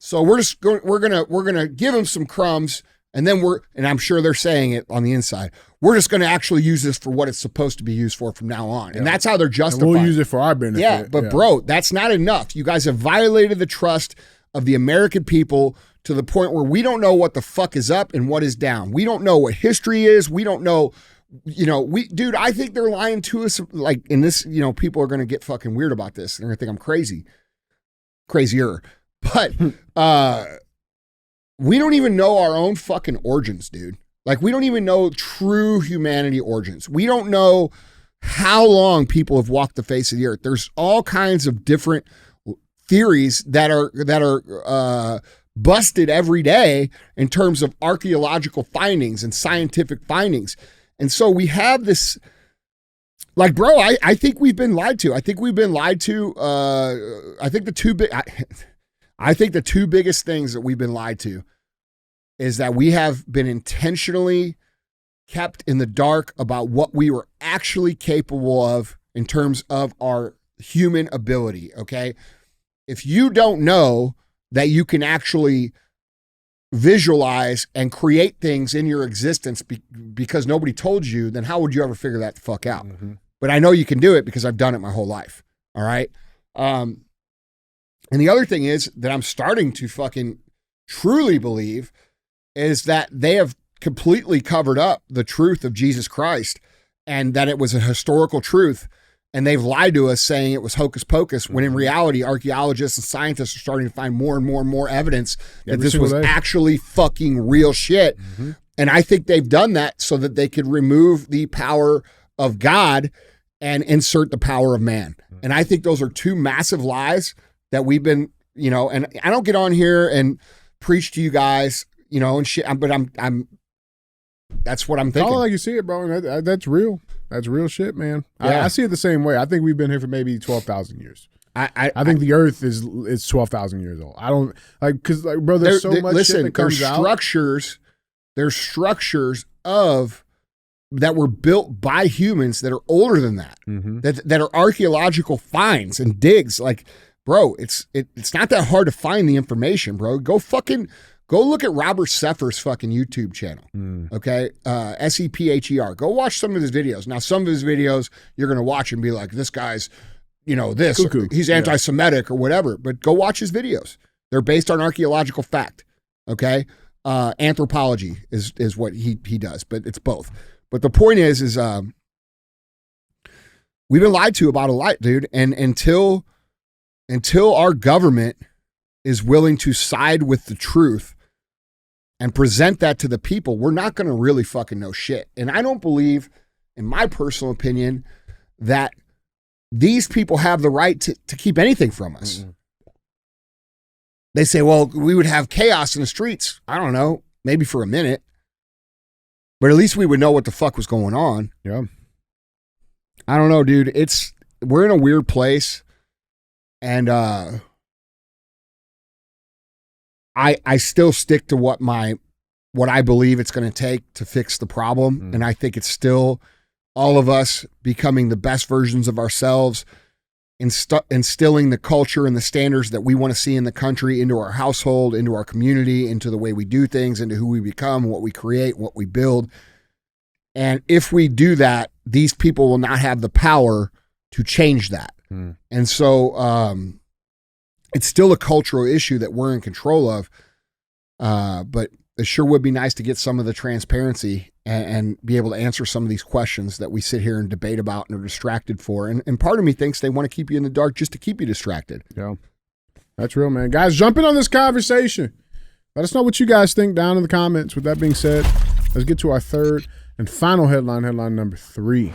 So we're gonna give them some crumbs, and then and I'm sure they're saying it on the inside, we're just gonna actually use this for what it's supposed to be used for from now on. Yeah. And that's how they're justifying. And we'll use it for our benefit. Yeah, but bro, that's not enough. You guys have violated the trust of the American people to the point where we don't know what the fuck is up and what is down. We don't know what history is. We don't know, dude, I think they're lying to us. Like in this, people are going to get fucking weird about this. They're going to think I'm crazier. But we don't even know our own fucking origins, dude. Like, we don't even know true humanity origins. We don't know how long people have walked the face of the earth. There's all kinds of different theories that are busted every day in terms of archaeological findings and scientific findings. And so we have this Like, bro, I think we've been lied to. I think we've been lied to. I think the two biggest things that we've been lied to is that we have been intentionally kept in the dark about what we were actually capable of in terms of our human ability, okay? If you don't know that you can actually visualize and create things in your existence because nobody told you, then how would you ever figure that the fuck out? Mm-hmm. But I know you can do it because I've done it my whole life. All right. And the other thing is that I'm starting to fucking truly believe is that they have completely covered up the truth of Jesus Christ and that it was a historical truth. And they've lied to us saying it was hocus pocus, when in reality, archaeologists and scientists are starting to find more and more and more evidence that this was actually fucking real shit. Mm-hmm. And I think they've done that so that they could remove the power of God and insert the power of man. Mm-hmm. And I think those are two massive lies that we've been, and I don't get on here and preach to you guys, and shit, but I'm that's what I'm thinking. Like you see it, bro. And that's real. That's real shit, man. Yeah. I see it the same way. I think we've been here for maybe 12,000 years. I think the Earth is 12,000 years old. I don't because bro, there's so much shit that comes out. There's structures that were built by humans that are older than that. Mm-hmm. That are archaeological finds and digs. Like, bro, it's not that hard to find the information, bro. Go look at Robert Seffer's fucking YouTube channel. Okay. Sepher. Go watch some of his videos. Now, some of his videos you're going to watch and be like, this guy's, this, cuckoo. He's anti-Semitic or whatever, but go watch his videos. They're based on archaeological fact. Okay. Anthropology is what he does, but it's both. But the point is we've been lied to about a lot, dude. And until our government is willing to side with the truth and present that to the people, we're not going to really fucking know shit. And I don't believe, in my personal opinion, that these people have the right to keep anything from us. Mm-hmm. They say, well, we would have chaos in the streets. I don't know, maybe for a minute. But at least we would know what the fuck was going on. Yeah. I don't know, dude. We're in a weird place. And I still stick to what I believe it's going to take to fix the problem. Mm. And I think it's still all of us becoming the best versions of ourselves, instilling the culture and the standards that we want to see in the country into our household, into our community, into the way we do things, into who we become, what we create, what we build. And if we do that, these people will not have the power to change that. Mm. And so it's still a cultural issue that we're in control of. But it sure would be nice to get some of the transparency and be able to answer some of these questions that we sit here and debate about and are distracted for. And part of me thinks they want to keep you in the dark just to keep you distracted. Yeah, that's real, man. Guys, jump in on this conversation. Let us know what you guys think down in the comments. With that being said, let's get to our third and final headline number 3.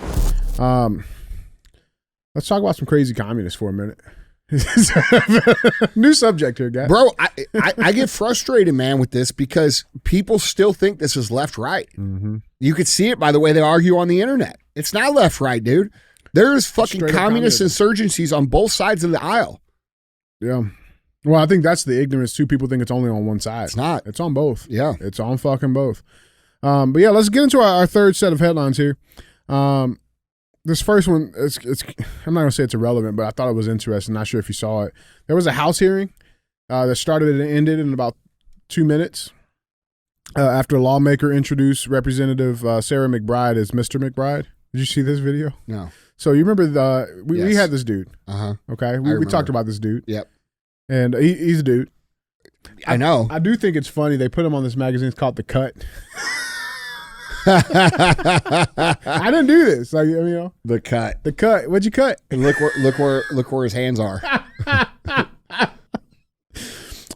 Let's talk about some crazy communists for a minute. New subject here, guys. Bro, I get frustrated, man, with this because people still think this is left-right. Mm-hmm. You could see it by the way they argue on the internet. It's not left-right, dude. There's fucking communist insurgencies on both sides of the aisle. Yeah. Well, I think that's the ignorance too. People think it's only on one side. It's not. It's on both. Yeah. It's on fucking both. But yeah, let's get into our third set of headlines here. This first one, it's I'm not going to say it's irrelevant, but I thought it was interesting. Not sure if you saw it. There was a House hearing that started and ended in about 2 minutes after Lawmaker introduced Representative Sarah McBride as Mr. McBride. Did you see this video? No. So you remember we had this dude. Uh-huh. Okay. We talked about this dude. Yep. And he's a dude. I know. I do think it's funny. They put him on this magazine. It's called The Cut. I didn't do this. Like, The Cut. The Cut. What'd you cut? And look where his hands are.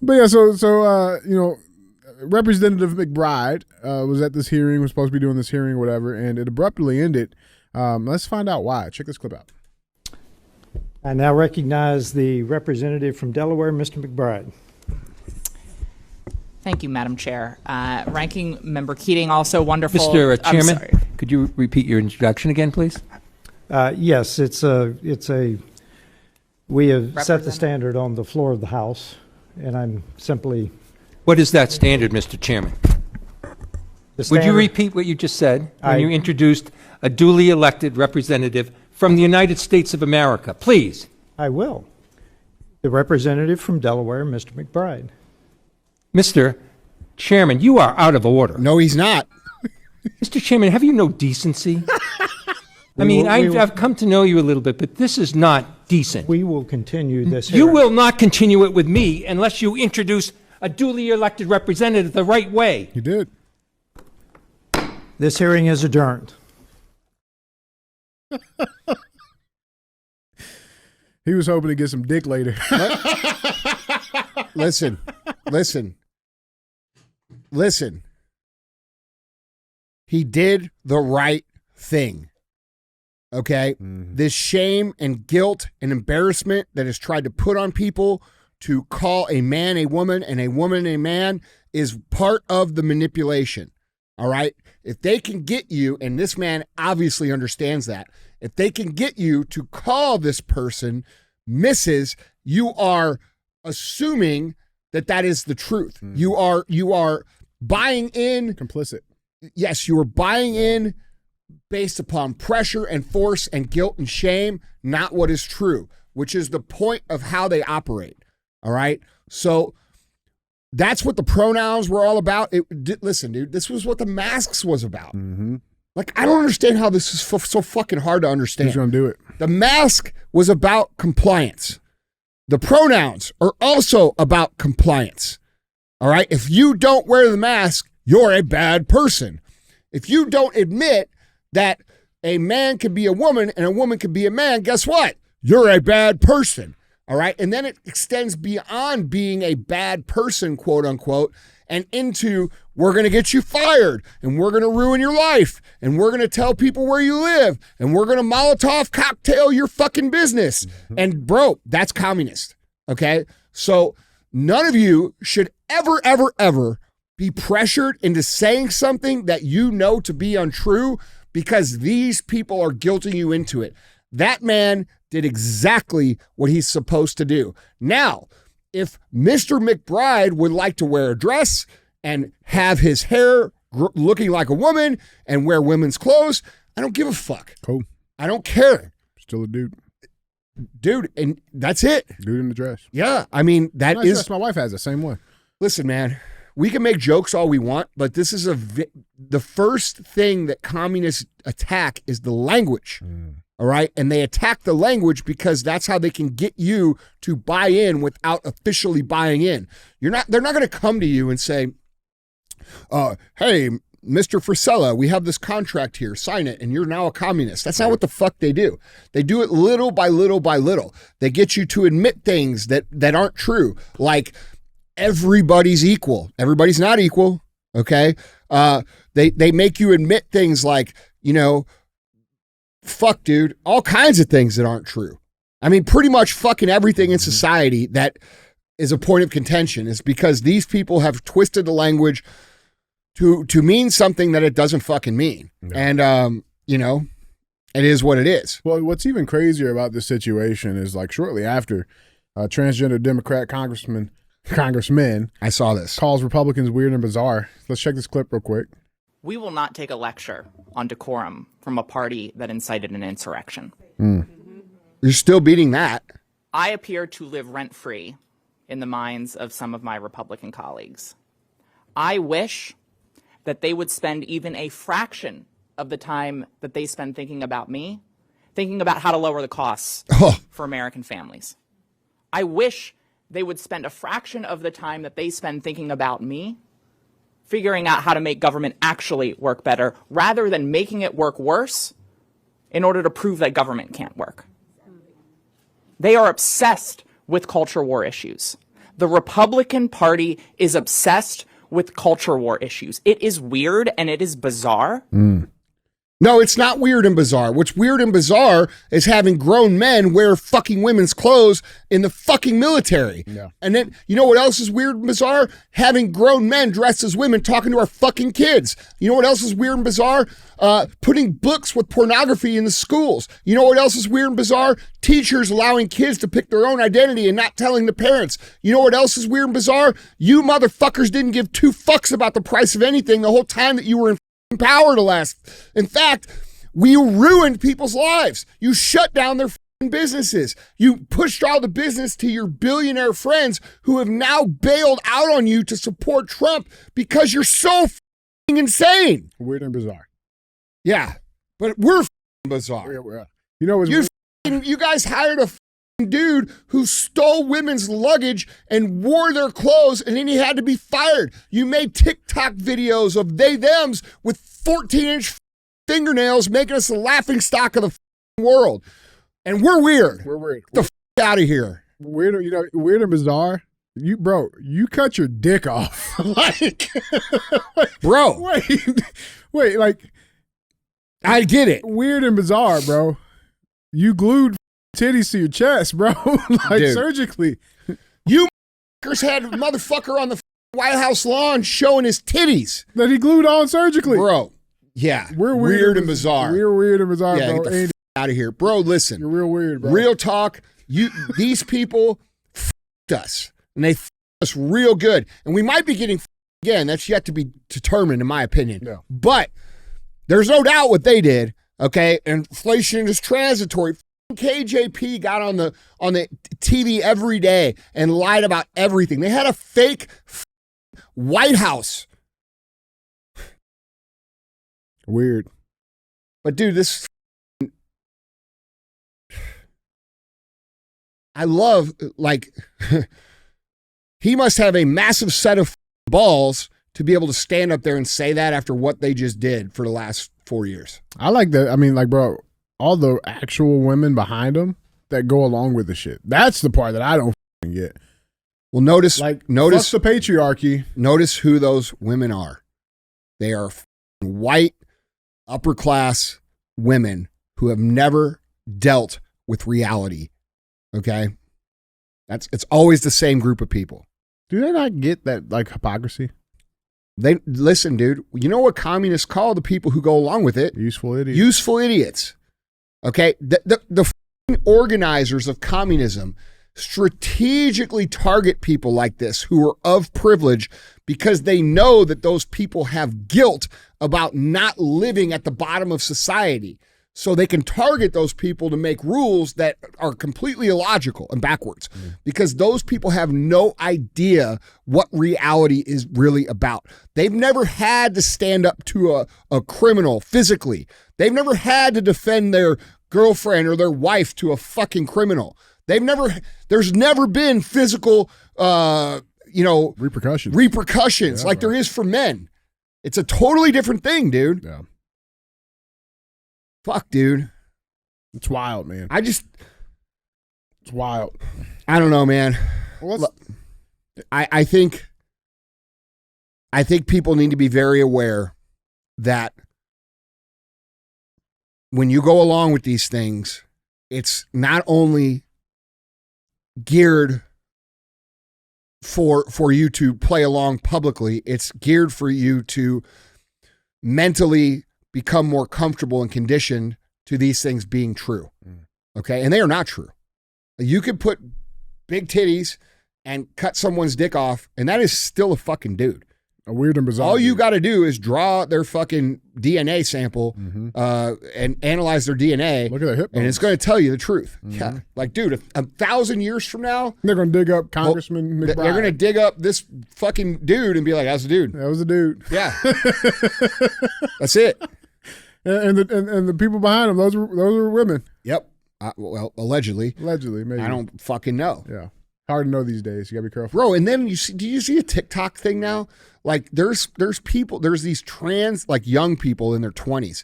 But yeah, so Representative McBride was at this hearing. Was supposed to be doing this hearing or whatever, and it abruptly ended. Let's find out why. Check this clip out. I now recognize the representative from Delaware, Mr. McBride. Thank you, Madam Chair. Ranking Member Keating, also wonderful. Mr. Chairman, could you repeat your introduction again, please? Yes, we have set the standard on the floor of the House, and I'm simply. What is that standard, Mr. Chairman? Would you repeat what you just said when you introduced a duly elected representative from the United States of America? Please. I will. The representative from Delaware, Mr. McBride. Mr. Chairman, you are out of order. No, he's not. Mr. Chairman, have you no decency? I've come to know you a little bit, but this is not decent. We will continue this You hearing. will not continue it with me unless you introduce a duly elected representative the right way. You did. This hearing is adjourned. He was hoping to get some dick later. Listen. He did the right thing. Okay? This shame and guilt and embarrassment that is tried to put on people to call a man a woman and a woman a man is part of the manipulation. All right? If they can get you, and this man obviously understands that, if they can get you to call this person Mrs., you are assuming that that is the truth. You are buying in. Complicit. Yes, you are buying in based upon pressure and force and guilt and shame, not what is true, which is the point of how they operate. All right? So that's what the pronouns were all about. Listen, dude, this was what the masks was about. Like, I don't understand how this is so fucking hard to understand. Who's going to do it? The mask was about compliance. The pronouns are also about compliance. All right? If you don't wear the mask, you're a bad person. If you don't admit that a man can be a woman and a woman can be a man, guess what? You're a bad person. All right? And then it extends beyond being a bad person, quote unquote, and into we're going to get you fired and we're going to ruin your life and we're going to tell people where you live and we're going to Molotov cocktail your fucking business. And bro, that's communist. Okay? So none of you should ever, ever, ever be pressured into saying something that you know to be untrue because these people are guilting you into it. That man did exactly what he's supposed to do. Now, if Mr. McBride would like to wear a dress and have his hair looking like a woman and wear women's clothes, I don't give a fuck. Cool. I don't care. Still a dude. Dude, and that's it. Dude in the dress. Yeah, I mean, that Nice is... dress. My wife has the same way. Listen, man, we can make jokes all we want, but this is the first thing that communists attack is the language. All right. And they attack the language because that's how they can get you to buy in without officially buying in. They're not going to come to you and say, hey, Mr. Frisella, we have this contract here, sign it, and you're now a communist. That's not what the fuck they do. They do it little by little by little. They get you to admit things that aren't true, like everybody's equal. Everybody's not equal, okay? They make you admit things like, fuck, dude, all kinds of things that aren't true. I mean, pretty much fucking everything in society that is a point of contention is because these people have twisted the language to mean something that it doesn't fucking mean. Yeah. And, it is what it is. Well, what's even crazier about this situation is like shortly after transgender Democrat congressman, I saw this, calls Republicans weird and bizarre. Let's check this clip real quick. We will not take a lecture on decorum from a party that incited an insurrection. You're still beating that. I appear to live rent-free in the minds of some of my Republican colleagues. I wish that they would spend even a fraction of the time that they spend thinking about me, thinking about how to lower the costs for American families. I wish they would spend a fraction of the time that they spend thinking about me, figuring out how to make government actually work better, rather than making it work worse in order to prove that government can't work. They are obsessed with culture war issues. The Republican Party is obsessed with culture war issues. It is weird and it is bizarre. No, No, it's not weird and bizarre. What's weird and bizarre is having grown men wear fucking women's clothes in the fucking military. Yeah. And then, you know what else is weird and bizarre? Having grown men dressed as women talking to our fucking kids. You know what else is weird and bizarre? Putting books with pornography in the schools. You know what else is weird and bizarre? Teachers allowing kids to pick their own identity and not telling the parents. You know what else is weird and bizarre? You motherfuckers didn't give two fucks about the price of anything the whole time that you were in power to last. In fact, we ruined people's lives. You shut down their businesses. You pushed all the business to your billionaire friends who have now bailed out on you to support Trump because you're so insane. Weird and bizarre. Yeah, but we're bizarre. You know, you guys hired a dude who stole women's luggage and wore their clothes, and then he had to be fired. You made TikTok videos of they-thems with 14-inch fingernails, making us the laughing stock of the world. And we're weird. We're weird. Get the out of here. Weird, you know, weird and bizarre. You cut your dick off. Like, bro. Wait, like, I get it. Weird and bizarre, bro. You glued titties to your chest, bro. Like, dude, surgically. You had a motherfucker on the White House lawn showing his titties that he glued on surgically, bro. Yeah, we're weird and bizarre. We're weird and bizarre, yeah, bro. get the out of here, bro. Listen, you're real weird, bro. Real talk. These people us, and they us real good, and we might be getting again. That's yet to be determined, in my opinion. Yeah. But there's no doubt what they did. Okay, inflation is transitory. KJP got on the TV every day and lied about everything. They had a fake White House. Weird. But dude, this I love, like, he must have a massive set of balls to be able to stand up there and say that after what they just did for the last 4 years. I like that. I mean, like, bro, all the actual women behind them that go along with the shit. That's the part that I don't get. Well, notice fuck the patriarchy. Notice who those women are. They are white, upper class women who have never dealt with reality. Okay? It's always the same group of people. Do they not get that, like, hypocrisy? They listen, dude. You know what communists call the people who go along with it? Useful idiots. Useful idiots. Okay? The organizers of communism strategically target people like this who are of privilege because they know that those people have guilt about not living at the bottom of society. So they can target those people to make rules that are completely illogical and backwards because those people have no idea what reality is really about. They've never had to stand up to a criminal physically. They've never had to defend their girlfriend or their wife to a fucking criminal. There's never been physical, repercussions like there is for men. It's a totally different thing, dude. Yeah. Fuck, dude. It's wild, man. It's wild. I don't know, man. Well, I think people need to be very aware that when you go along with these things, it's not only geared for you to play along publicly, it's geared for you to mentally become more comfortable and conditioned to these things being true. Okay? And they are not true. You could put big titties and cut someone's dick off, and that is still a fucking dude. A weird and bizarre. All you got to do is draw their fucking DNA sample and analyze their DNA. Look at their hip bones. And it's going to tell you the truth. Yeah. Like, dude, 1,000 years from now, they're going to dig up Congressman McBride. They're going to dig up this fucking dude and be like, that's a dude. That was a dude. Yeah. That's it. And the people behind him, those were women. Yep. Well, allegedly. Allegedly, maybe. I don't fucking know. Yeah. Hard to know these days. You got to be careful. Bro, and then do you see a TikTok thing now? Like there's people, there's these trans, like young people in their 20s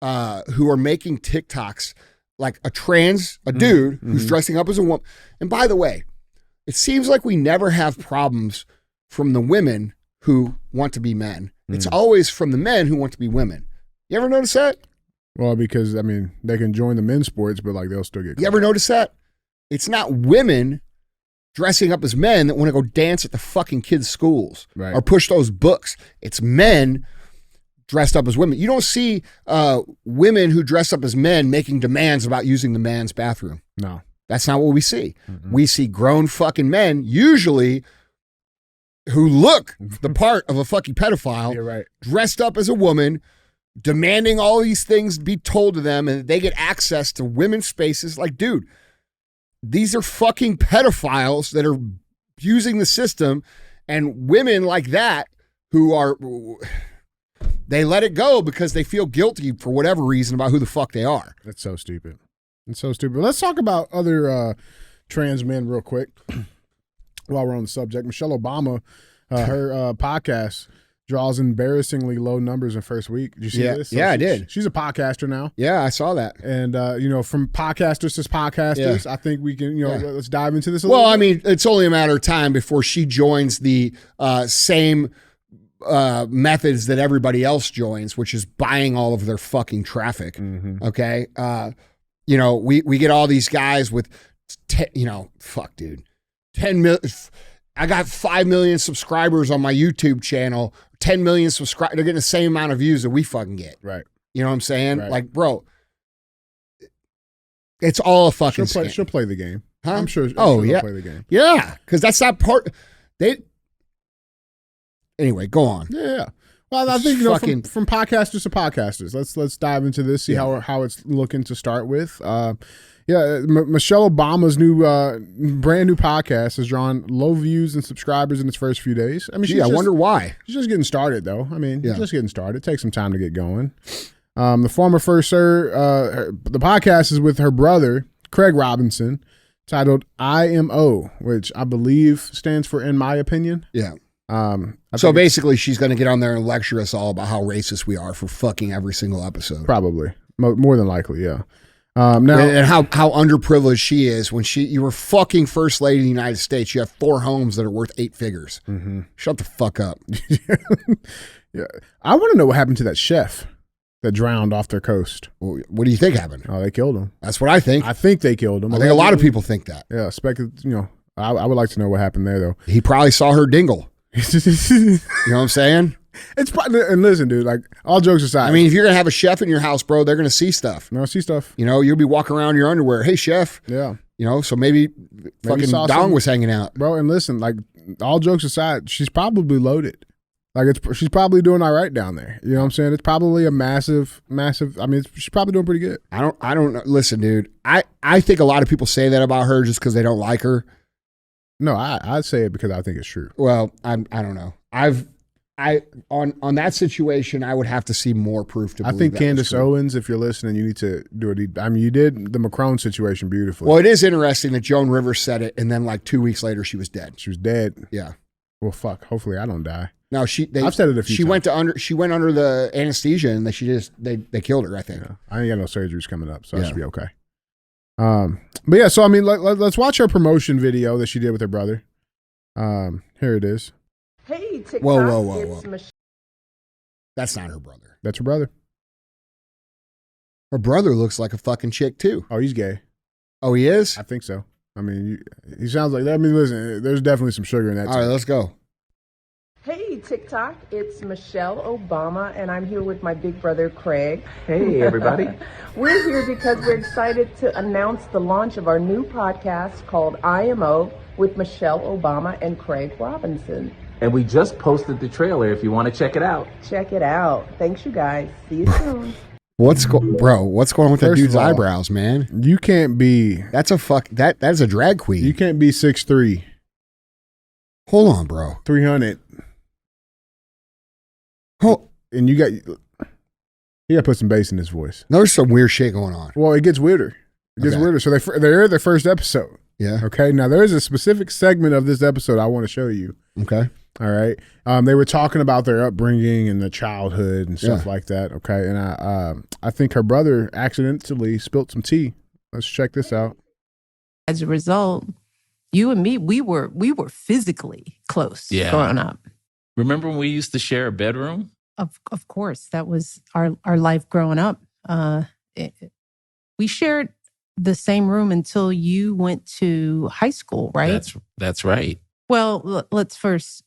who are making TikToks like a dude who's dressing up as a woman. And by the way, it seems like we never have problems from the women who want to be men. It's always from the men who want to be women. You ever notice that? Well, because I mean, they can join the men's sports, but like they'll still get. You ever notice that? It's not women dressing up as men that want to go dance at the fucking kids' schools or push those books. It's men dressed up as women. You don't see women who dress up as men making demands about using the man's bathroom. No. That's not what we see. We see grown fucking men, usually who look the part of a fucking pedophile, You're right. dressed up as a woman, demanding all these things be told to them, and they get access to women's spaces. Like, dude, these are fucking pedophiles that are using the system, and women like that who are, they let it go because they feel guilty for whatever reason about who the fuck they are. That's so stupid. It's so stupid. Let's talk about other trans men real quick while we're on the subject. Michelle Obama, her podcast draws embarrassingly low numbers in first week. Did you see this? So I did. She's a podcaster now. Yeah, I saw that. And, from podcasters to podcasters, I think we can, let's dive into this a little Well, bit. I mean, it's only a matter of time before she joins the same methods that everybody else joins, which is buying all of their fucking traffic. Okay. We get all these guys with, fuck, dude, 10 million. I got 5 million subscribers on my YouTube channel, 10 million subscribers. They're getting the same amount of views that we fucking get. Right. You know what I'm saying? Right. Like, bro, it's all a fucking scam. She'll play the game. Huh? I'm sure. Oh, she'll yeah. play the game. Yeah. Cause that's not part. Anyway, go on. Yeah. Well, I think from podcasters to podcasters. Let's dive into this. See how it's looking to start with. Michelle Obama's new brand new podcast has drawn low views and subscribers in its first few days. I mean, I wonder why. She's just getting started, though. I mean, just getting started. It takes some time to get going. The former first sir, the podcast is with her brother Craig Robinson, titled IMO, which I believe stands for "In My Opinion." Yeah. So basically, she's going to get on there and lecture us all about how racist we are for fucking every single episode. Probably, more than likely, yeah. Now and how underprivileged she is when you were fucking first lady of the United States. You have 4 homes that are worth 8 figures. Shut the fuck up. Yeah, I want to know what happened to that chef that drowned off their coast. Well, what do you think happened? Oh, they killed him. That's what I think. I think they killed him. I think a lot of people think that. Yeah, I would like to know what happened there, though. He probably saw her dingle. You know what I'm saying? It's probably, and listen, dude, like all jokes aside. I mean, if you're going to have a chef in your house, bro, they're going to see stuff. No, see stuff. You'll be walking around in your underwear. Hey, chef. Yeah. So maybe fucking Dong was hanging out. Bro, and listen, like all jokes aside, she's probably loaded. Like she's probably doing all right down there. You know what I'm saying? It's probably a massive, I mean, she's probably doing pretty good. I don't know. Listen, dude, I think a lot of people say that about her just because they don't like her. No, I'd say it because I think it's true. Well, I don't know. On that situation, I would have to see more proof to believe I think that Candace Owens, if you're listening, you need to do it. I mean, you did the Macron situation beautifully. Well, it is interesting that Joan Rivers said it, and then like 2 weeks later, she was dead. She was dead. Yeah. Well, fuck. Hopefully, I don't die. No, I've said it a few times. She went under the anesthesia, and they killed her. I think. Yeah. I ain't got no surgeries coming up, so I should be okay. But yeah, so I mean, let's watch her promotion video that she did with her brother. Here it is. Hey, TikTok. Whoa. That's not her brother. That's her brother. Her brother looks like a fucking chick too. Oh, he's gay. Oh, he is? I think so. I mean, he sounds like that. I mean, listen, there's definitely some sugar in that. All right, let's go. Hey, TikTok. It's Michelle Obama, and I'm here with my big brother, Craig. Hey, everybody. We're here because we're excited to announce the launch of our new podcast called IMO with Michelle Obama and Craig Robinson. And we just posted the trailer if you want to check it out. Check it out. Thanks, you guys. See you soon. What's going on with that dude's eyebrows, man? You can't be. That's a drag queen. You can't be 6'3". Hold on, bro. 300. Oh, and you got to put some bass in his voice. There's some weird shit going on. Well, it gets weirder. So they aired their first episode. Yeah. Okay. Now there is a specific segment of this episode I want to show you. Okay. All right. They were talking about their upbringing and the childhood and stuff like that. Okay. And I think her brother accidentally spilt some tea. Let's check this out. As a result, you and me, we were physically close growing up. Remember when we used to share a bedroom? Of course, that was our life growing up. We shared the same room until you went to high school, right? That's right. Well, let's first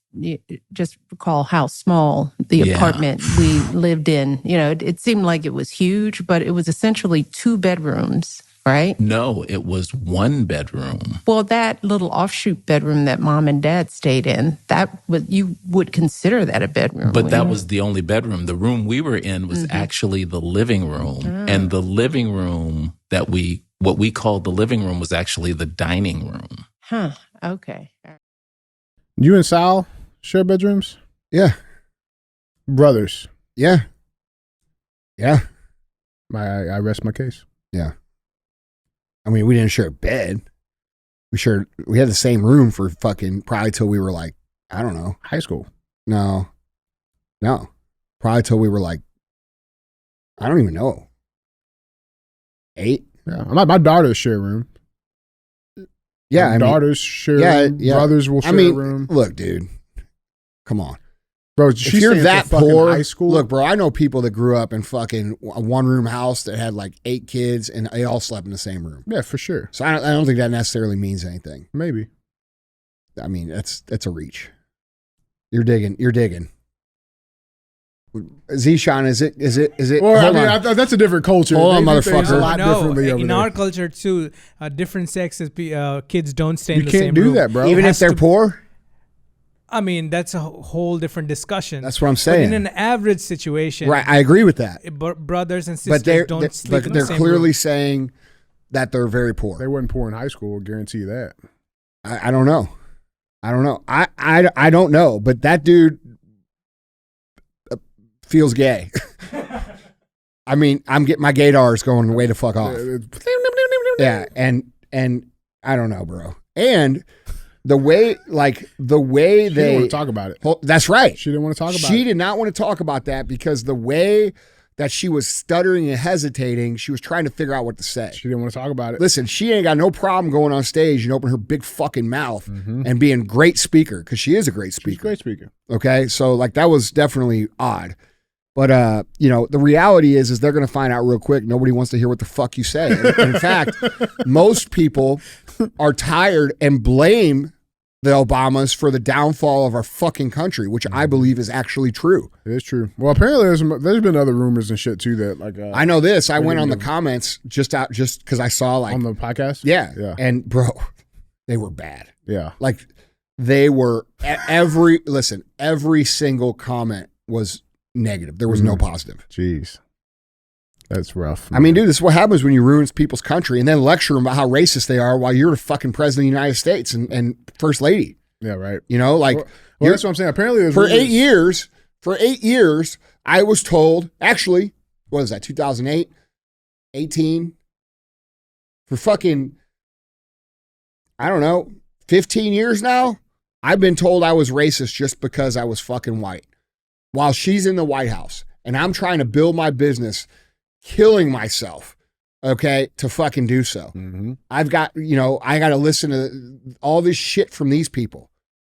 just recall how small the apartment we lived in. You know, it seemed like it was huge, but it was essentially 2 bedrooms, right? No, it was 1 bedroom. Well, that little offshoot bedroom that mom and dad stayed in, you would consider that a bedroom. But that was the only bedroom. The room we were in was actually the living room. And the living room what we called the living room was actually the dining room. Huh. Okay. You and Sal share bedrooms? Yeah. Brothers? Yeah. Yeah. I rest my case. Yeah. I mean, we didn't share a bed. We had the same room for fucking probably till we were like, I don't know. High school? No. Probably till we were like, I don't even know. 8? Yeah. My daughters share a room. Yeah. Daughters share a room. Brothers will share a room. Look, dude. Come on. Bro, if you're that poor, high school? Look, bro, I know people that grew up in fucking a 1-room house that had like 8 kids and they all slept in the same room. Yeah, for sure. So I don't think that necessarily means anything. Maybe. I mean, that's a reach. You're digging. Zishan, is it? Well, I mean, that's a different culture. Hold on, They do things motherfucker. a lot differently over in there. our culture too, different sexes, kids don't stay in the You same can't do room. that, bro. Even if they're poor? I mean, that's a whole different discussion. That's what I'm saying. But in an average situation, Right, I agree with that. Brothers and sisters don't sleep in the they're same clearly room. saying that they're very poor. They weren't poor in high school, I'll guarantee you that. I don't know. I don't know, but that dude feels gay. I mean, I'm getting my gaydars going way to fuck off. Yeah, and I don't know, bro. And the way She didn't want to talk about it. That's right. She didn't want to talk about it. She did not want to talk about that because the way that she was stuttering and hesitating, she was trying to figure out what to say. She didn't want to talk about it. Listen, she ain't got no problem going on stage and open her big fucking mouth and being a great speaker because she is a great speaker. She's a great speaker. Okay, so like that was definitely odd. But the reality is they're going to find out real quick. Nobody wants to hear what the fuck you say. And in fact, most people are tired and blame the Obamas for the downfall of our fucking country, which I believe is actually true. It is true. Well, apparently there's been other rumors and shit too that like I know this. I went on the comments just because I saw like on the podcast. Yeah, and bro, they were bad. Yeah, like they were every single comment was negative. There was no positive. Jeez. That's rough. Man. I mean, dude, this is what happens when you ruin people's country and then lecture them about how racist they are while you're the fucking president of the United States and first lady. Yeah, right. You know, like well, that's what I'm saying. Apparently, for 8 years, I was told. Actually, what is that? 2008, 18, for fucking, I don't know, 15 years now. I've been told I was racist just because I was fucking white. While she's in the White House and I'm trying to build my business, killing myself, okay, to fucking do so. I've got, I got to listen to all this shit from these people.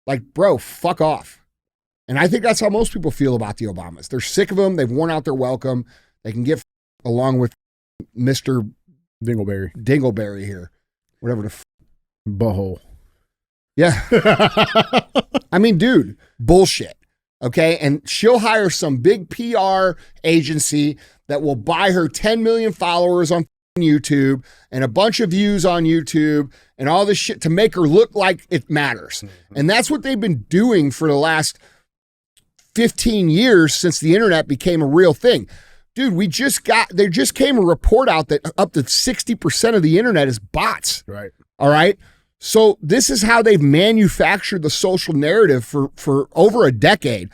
Like, bro, fuck off. And I think that's how most people feel about the Obamas. They're sick of them. They've worn out their welcome. They can get along with Mr. Dingleberry here. Whatever the butthole. Yeah. I mean, dude, bullshit. Okay, and she'll hire some big PR agency that will buy her 10 million followers on YouTube and a bunch of views on YouTube and all this shit to make her look like it matters. And that's what they've been doing for the last 15 years since the internet became a real thing. Dude, there just came a report out that up to 60% of the internet is bots. Right. All right. So this is how they've manufactured the social narrative for over a decade.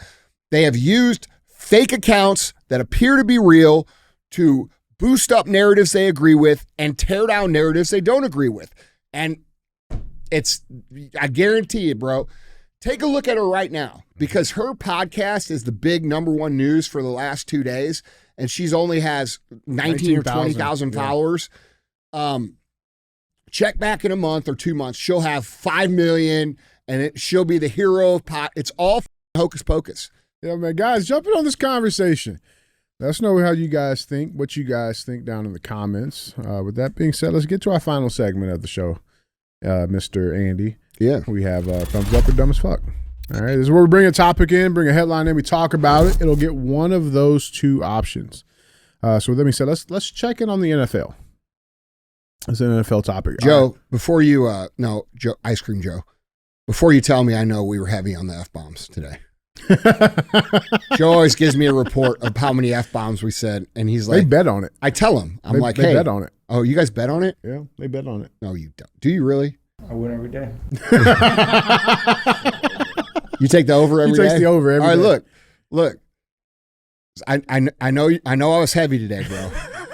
They have used fake accounts that appear to be real to boost up narratives they agree with and tear down narratives they don't agree with. And I guarantee you, bro, take a look at her right now because her podcast is the big #1 news for the last 2 days. And she's only has 19 or 20,000 followers. Check back in a month or 2 months. She'll have 5 million and she'll be the hero of pot. It's all hocus pocus. Yeah, man, guys, jumping on this conversation. Let us know how you guys think, what you guys think down in the comments. With that being said, let's get to our final segment of the show, Mr. Andy. Yeah. We have thumbs up or dumb as fuck. All right, this is where we bring a topic in, bring a headline in, we talk about it. It'll get one of those two options. So with that being said, let's check in on the NFL. It's an NFL topic. Joe, before you, Joe, Ice Cream Joe, before you tell me, I know we were heavy on the F-bombs today. Joe always gives me a report of how many F-bombs we said, and he's like... They bet on it. I tell him. I'm like, they hey... bet on it. Oh, you guys bet on it? Yeah, they bet on it. No, you don't. Do you really? I win every day. You take the over every day? He takes the over every day. All right, look. I know I was heavy today, bro.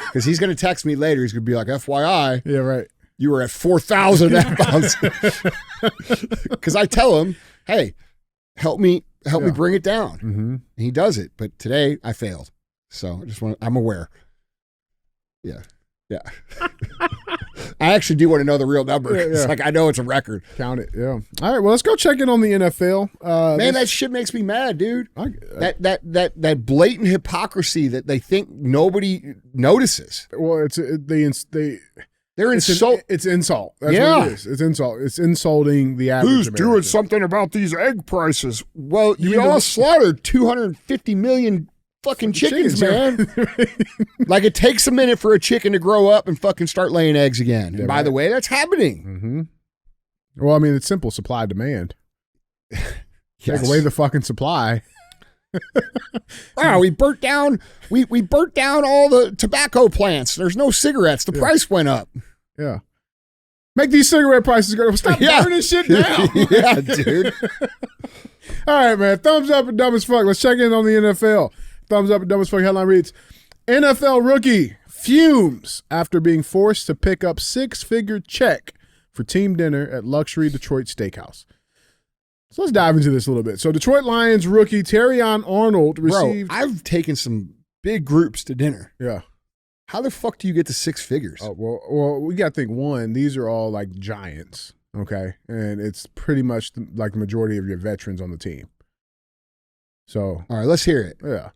Because he's going to text me later. He's going to be like, FYI. Yeah, right. You were at 4,000 F-bombs. Because I tell him, hey, help me bring it down. Mm-hmm. And he does it. But today I failed. So I'm aware. Yeah. I actually do want to know the real number. It's like, I know it's a record. Count it. Yeah. All right. Well, let's go check in on the NFL. Man, that shit makes me mad, dude. That blatant hypocrisy that they think nobody notices. Well, it's insult. That's what it is. It's insult. It's insulting the average Who's American. doing something about these egg prices? Well, you all slaughtered 250 million fucking chickens, man. Like, it takes a minute for a chicken to grow up and fucking start laying eggs again. Yeah, and by the way, that's happening. Mm-hmm. Well, I mean, it's simple supply demand. Take away the fucking supply. Wow, we burnt down all the tobacco plants. There's no cigarettes. The price went up. Yeah. Make these cigarette prices go. Stop burning shit down. Yeah, dude. All right, man. Thumbs up and dumb as fuck. Let's check in on the NFL. Thumbs up and dumb as fuck. Headline reads, NFL rookie fumes after being forced to pick up six-figure check for team dinner at luxury Detroit steakhouse. So let's dive into this a little bit. So Detroit Lions rookie Terrion Arnold received... Bro, I've taken some big groups to dinner. Yeah. How the fuck do you get to six figures? Oh, well, we got to think, one, these are all like giants, okay? And it's pretty much like the majority of your veterans on the team. So... All right, let's hear it. Yeah.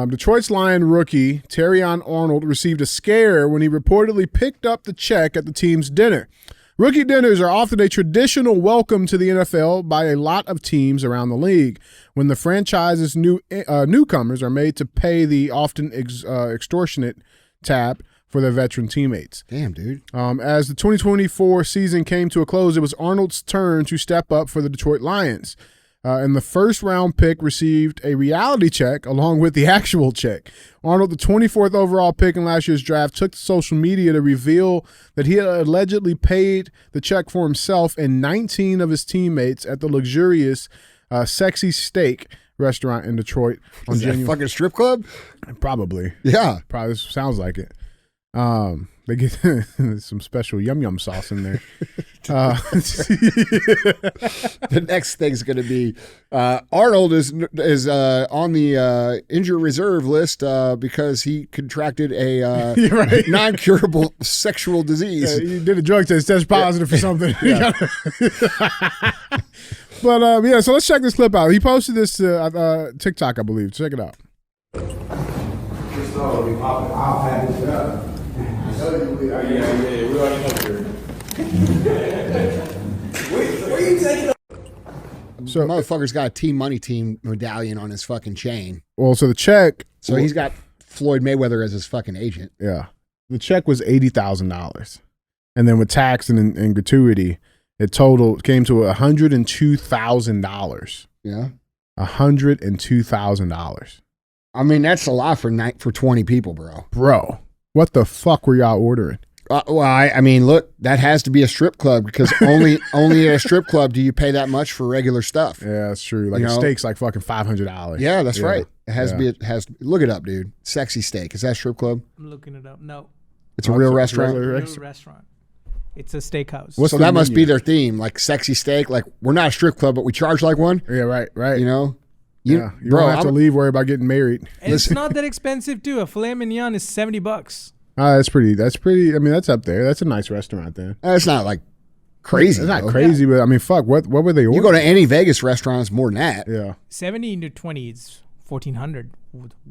Detroit's Lion rookie Terrion Arnold received a scare when he reportedly picked up the check at the team's dinner. Rookie dinners are often a traditional welcome to the NFL by a lot of teams around the league when the franchise's newcomers are made to pay the often extortionate tab for their veteran teammates. Damn, dude. As the 2024 season came to a close, it was Arnold's turn to step up for the Detroit Lions. And the first-round pick received a reality check along with the actual check. Arnold, the 24th overall pick in last year's draft, took to social media to reveal that he had allegedly paid the check for himself and 19 of his teammates at the luxurious Sexy Steak restaurant in Detroit on January. Fucking strip club? Probably. Yeah. Probably sounds like it. They get some special yum sauce in there. The next thing's going to be Arnold is on the injured reserve list because he contracted a non-curable sexual disease. He did a drug test positive for something. Yeah. But so let's check this clip out. He posted this to TikTok, I believe. Check it out. We already know. Where you taking? So motherfucker's got a Team Money Team medallion on his fucking chain. Well, so the check. So he's got Floyd Mayweather as his fucking agent. Yeah. The check was $80,000. And then with tax and gratuity, it came to $102,000. Yeah. $102,000. I mean, that's a lot for 20 people, bro. Bro, what the fuck were y'all ordering? Well, I mean, look, that has to be a strip club because only at a strip club do you pay that much for regular stuff. Yeah, that's true. Like a steak's like fucking $500. Yeah, that's right. It has to be. Look it up, dude. Sexy Steak. Is that a strip club? I'm looking it up. No. It's a real restaurant. Real restaurant. It's a steakhouse. So that must be their theme, like Sexy Steak. Like, we're not a strip club, but we charge like one. Yeah, right. You know. You don't have to leave, worry about getting married. And it's not that expensive too. A filet mignon is $70. That's pretty. I mean, that's up there. That's a nice restaurant there. It's not like crazy. It's not crazy, but I mean, fuck. What were they ordering? You go to any Vegas restaurant, it's more than that. Yeah. 70 into 20 is $1,400.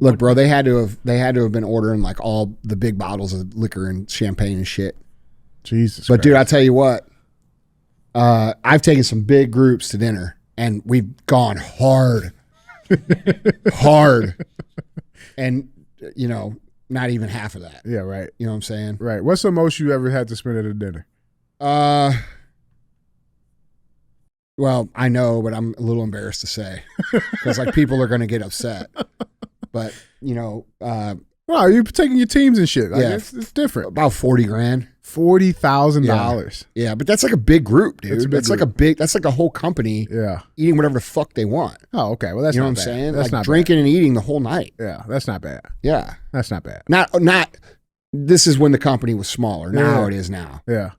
Look, bro, they had to have been ordering like all the big bottles of liquor and champagne and shit. Jesus. But Christ. dude, I tell you what, I've taken some big groups to dinner and we've gone hard, and you know, not even half of that. Yeah, right. You know what I'm saying? Right. What's the most you ever had to spend at a dinner? Well, I know, but I'm a little embarrassed to say because like people are going to get upset. But you know, well, you're taking your teams and shit. Like, yeah, it's different. About $40,000. $40,000. Yeah, but that's like a big group, dude. That's like a whole company. Yeah, eating whatever the fuck they want. Oh, okay. Well, that's you know not what I'm bad. saying. That's like not drinking bad. and eating the whole night. Yeah, that's not bad. Yeah, that's not bad. Not. This is when the company was smaller. Now it is now. Yeah.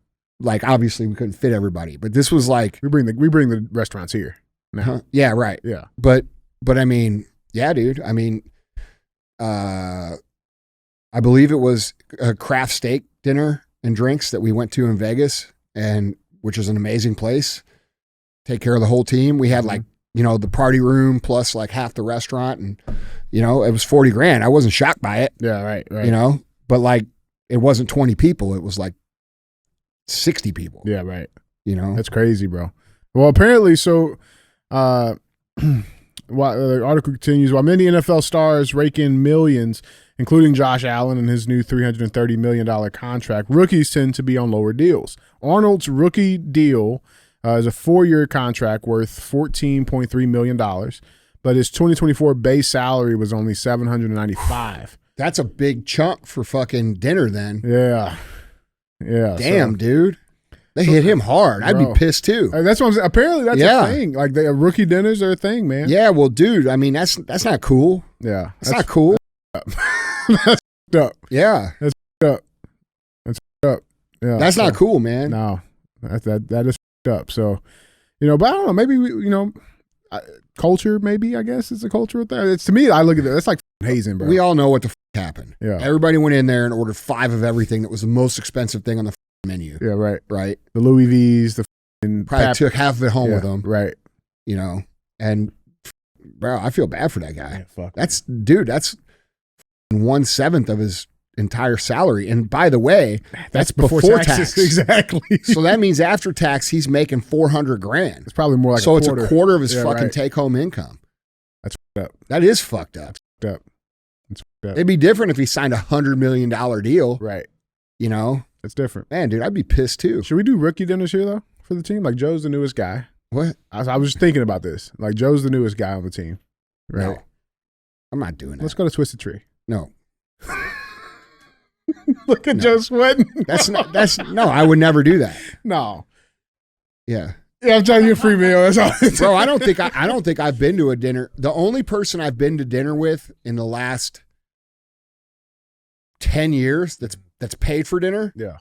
Like obviously we couldn't fit everybody, but this was like we bring the restaurants here. Now. Yeah, right. Yeah. But I mean, yeah, dude. I mean, I believe it was a craft steak dinner and drinks that we went to in Vegas, and which is an amazing place. Take care of the whole team. We had like, you know, the party room plus like half the restaurant, and you know, it was $40,000. I wasn't shocked by it. Yeah, right. You know, but like it wasn't 20 people. It was like 60 people. Yeah, right. You know, that's crazy, bro. Well, apparently, so the article continues. While many NFL stars rake in millions, including Josh Allen and his new $330 million contract, rookies tend to be on lower deals. Arnold's rookie deal is a 4-year contract worth $14.3 million, but his 2024 base salary was only $795. That's a big chunk for fucking dinner then. Yeah. Yeah. Damn, dude. They hit him hard. I'd be pissed too. That's what I'm saying. Apparently that's a thing. Like rookie dinners are a thing, man. Yeah, well, dude, I mean that's not cool. Yeah. That's not cool. That's up. Yeah. That's up. That's up. Yeah. That's not cool, man. No. That is up. So, you know, but I don't know, maybe culture, maybe, I guess it's a cultural thing. It's, to me, I look at it, it's like hazing, bro. We all know what the happened. Yeah. Everybody went in there and ordered 5 of everything that was the most expensive thing on the menu. Yeah, right. Right. The Louis V's, the probably took half of it home with them. Right. You know, and bro, I feel bad for that guy. Yeah, fuck. That's 1/7 of his entire salary. And by the way, that's before tax. Exactly. So that means after tax, he's making $400,000. It's probably more like so a it's quarter. a quarter of his Yeah, fucking right. take home income. That's fucked up. That is fucked up. That's fucked up. It's fucked up. It'd be different if he signed $100 million deal. Right. You know, it's different. Man, dude, I'd be pissed too. Should we do rookie dinners here though for the team? Like Joe's the newest guy. What? I was just thinking about this. Like Joe's the newest guy on the team. Right. No, I'm not doing that. Let's go to Twisted Tree. No. Look at Joe sweating. No, I would never do that. No. Yeah. Yeah, I'm trying to get a free meal. That's all. Bro, I don't think I've been to a dinner. The only person I've been to dinner with in the last 10 years that's paid for dinner. Yeah.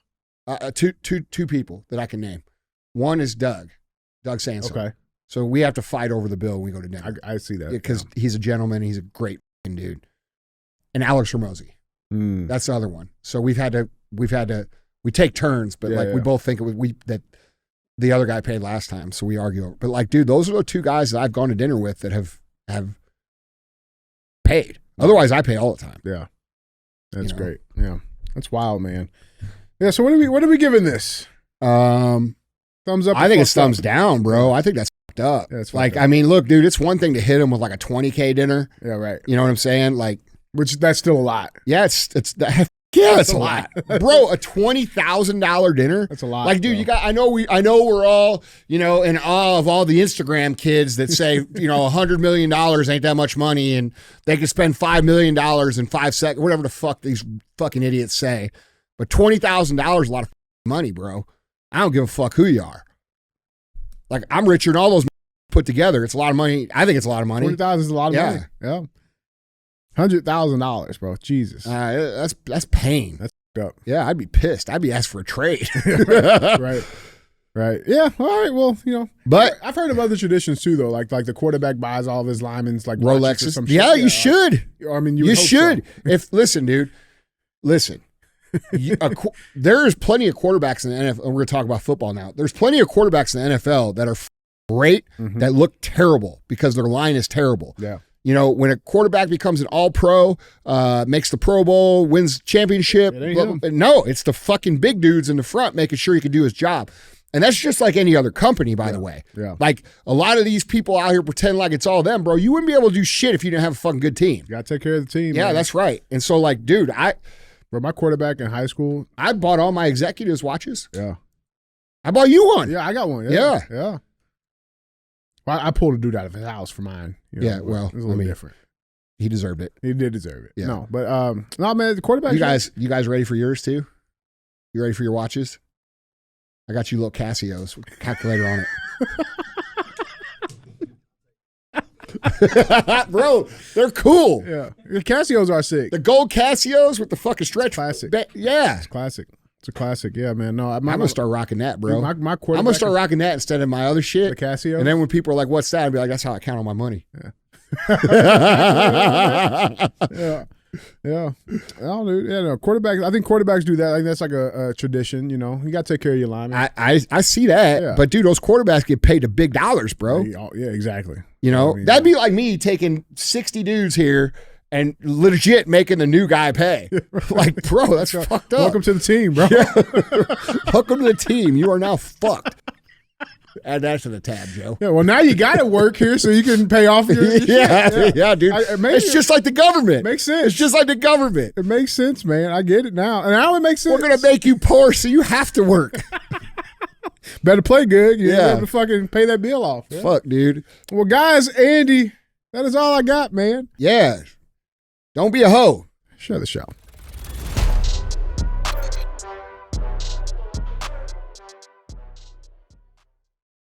Two people that I can name. One is Doug Sansom. Okay. So we have to fight over the bill when we go to dinner. I see that. Because he's a gentleman. He's a great fucking dude. And Alex Ramosi. That's the other one. So we take turns, but we both think that the other guy paid last time. So we argue over. But like, dude, those are the 2 guys that I've gone to dinner with that have paid. Otherwise I pay all the time. Yeah. That's great. Yeah. That's wild, man. Yeah. So what are we giving this? Thumbs up. I think it's thumbs down, bro. I think that's fucked up. Yeah, it's like, fucked up. I mean, look, dude, it's one thing to hit him with like a $20K dinner. Yeah. Right. You know what I'm saying? Like, which that's still a lot. Yeah. That's a lot. Bro, a $20,000 dinner. That's a lot. Like, dude, bro. I know we're all, you know, in awe of all the Instagram kids that say, you know, $100 million ain't that much money and they could spend $5 million in 5 seconds, whatever the fuck these fucking idiots say. But $20,000 is a lot of money, bro. I don't give a fuck who you are. Like, I'm richer than all those put together. It's a lot of money. I think it's a lot of money. $20,000 is a lot of money. Yeah. $100,000, bro. Jesus. That's pain. That's up. Yeah, I'd be pissed. I'd be asked for a trade. Right. Yeah. All right. Well, you know, but I've heard of other traditions too, though. Like the quarterback buys all of his linemen's like Rolexes. Or some Yeah, shit. you should. I mean, you should. So. Listen, dude. Listen. There is plenty of quarterbacks in the NFL. We're going to talk about football now. There's plenty of quarterbacks in the NFL that are great, that look terrible because their line is terrible. Yeah. You know, when a quarterback becomes an all-pro, makes the Pro Bowl, wins championship, no, it's the fucking big dudes in the front making sure he can do his job. And that's just like any other company, by the way. Yeah. Like a lot of these people out here pretend like it's all them, bro. You wouldn't be able to do shit if you didn't have a fucking good team. You got to take care of the team. Yeah, man. that's right. And so, like, dude, Bro, my quarterback in high school. I bought all my executives watches. Yeah. I bought you one. Yeah, I got one. Yeah. Yeah. Well, I pulled a dude out of his house for mine. You know, Yeah, well, it was a little different. He deserved it. He did deserve it. Yeah. No, but no, man, the quarterback. You guys ready for yours too? You ready for your watches? I got you little Casios with a calculator on it. Bro, they're cool. Yeah. The Casios are sick. The gold Casios with the fucking stretch. Classic. Yeah. It's classic. It's a classic. Yeah, man. No, I'm going to start rocking that, bro. My quarterback. I'm going to start rocking that instead of my other shit. The Casio. And then when people are like, what's that? I'd be like, that's how I count on my money. Yeah. Yeah. Yeah. No, dude. Yeah, no. Quarterbacks, I think quarterbacks do that. I think that's like a tradition, you know. You got to take care of your linemen. I see that. Yeah. But, dude, those quarterbacks get paid the big dollars, bro. Yeah, exactly. You know, that'd be like me taking 60 dudes here and legit making the new guy pay. Like, bro, that's fucked up. Welcome to the team, bro. Yeah. Welcome to the team. You are now fucked. Add that to the tab, Joe. Yeah, well, now you got to work here so you can pay off your yeah, dude. It's just like the government. Makes sense. It's just like the government. It makes sense, man. I get it now. And now it makes sense. We're going to make you poor so you have to work. Better play good. You have to fucking pay that bill off. Yeah. Fuck, dude. Well, guys, Andy, that is all I got, man. Yeah. Don't be a hoe. Share the show.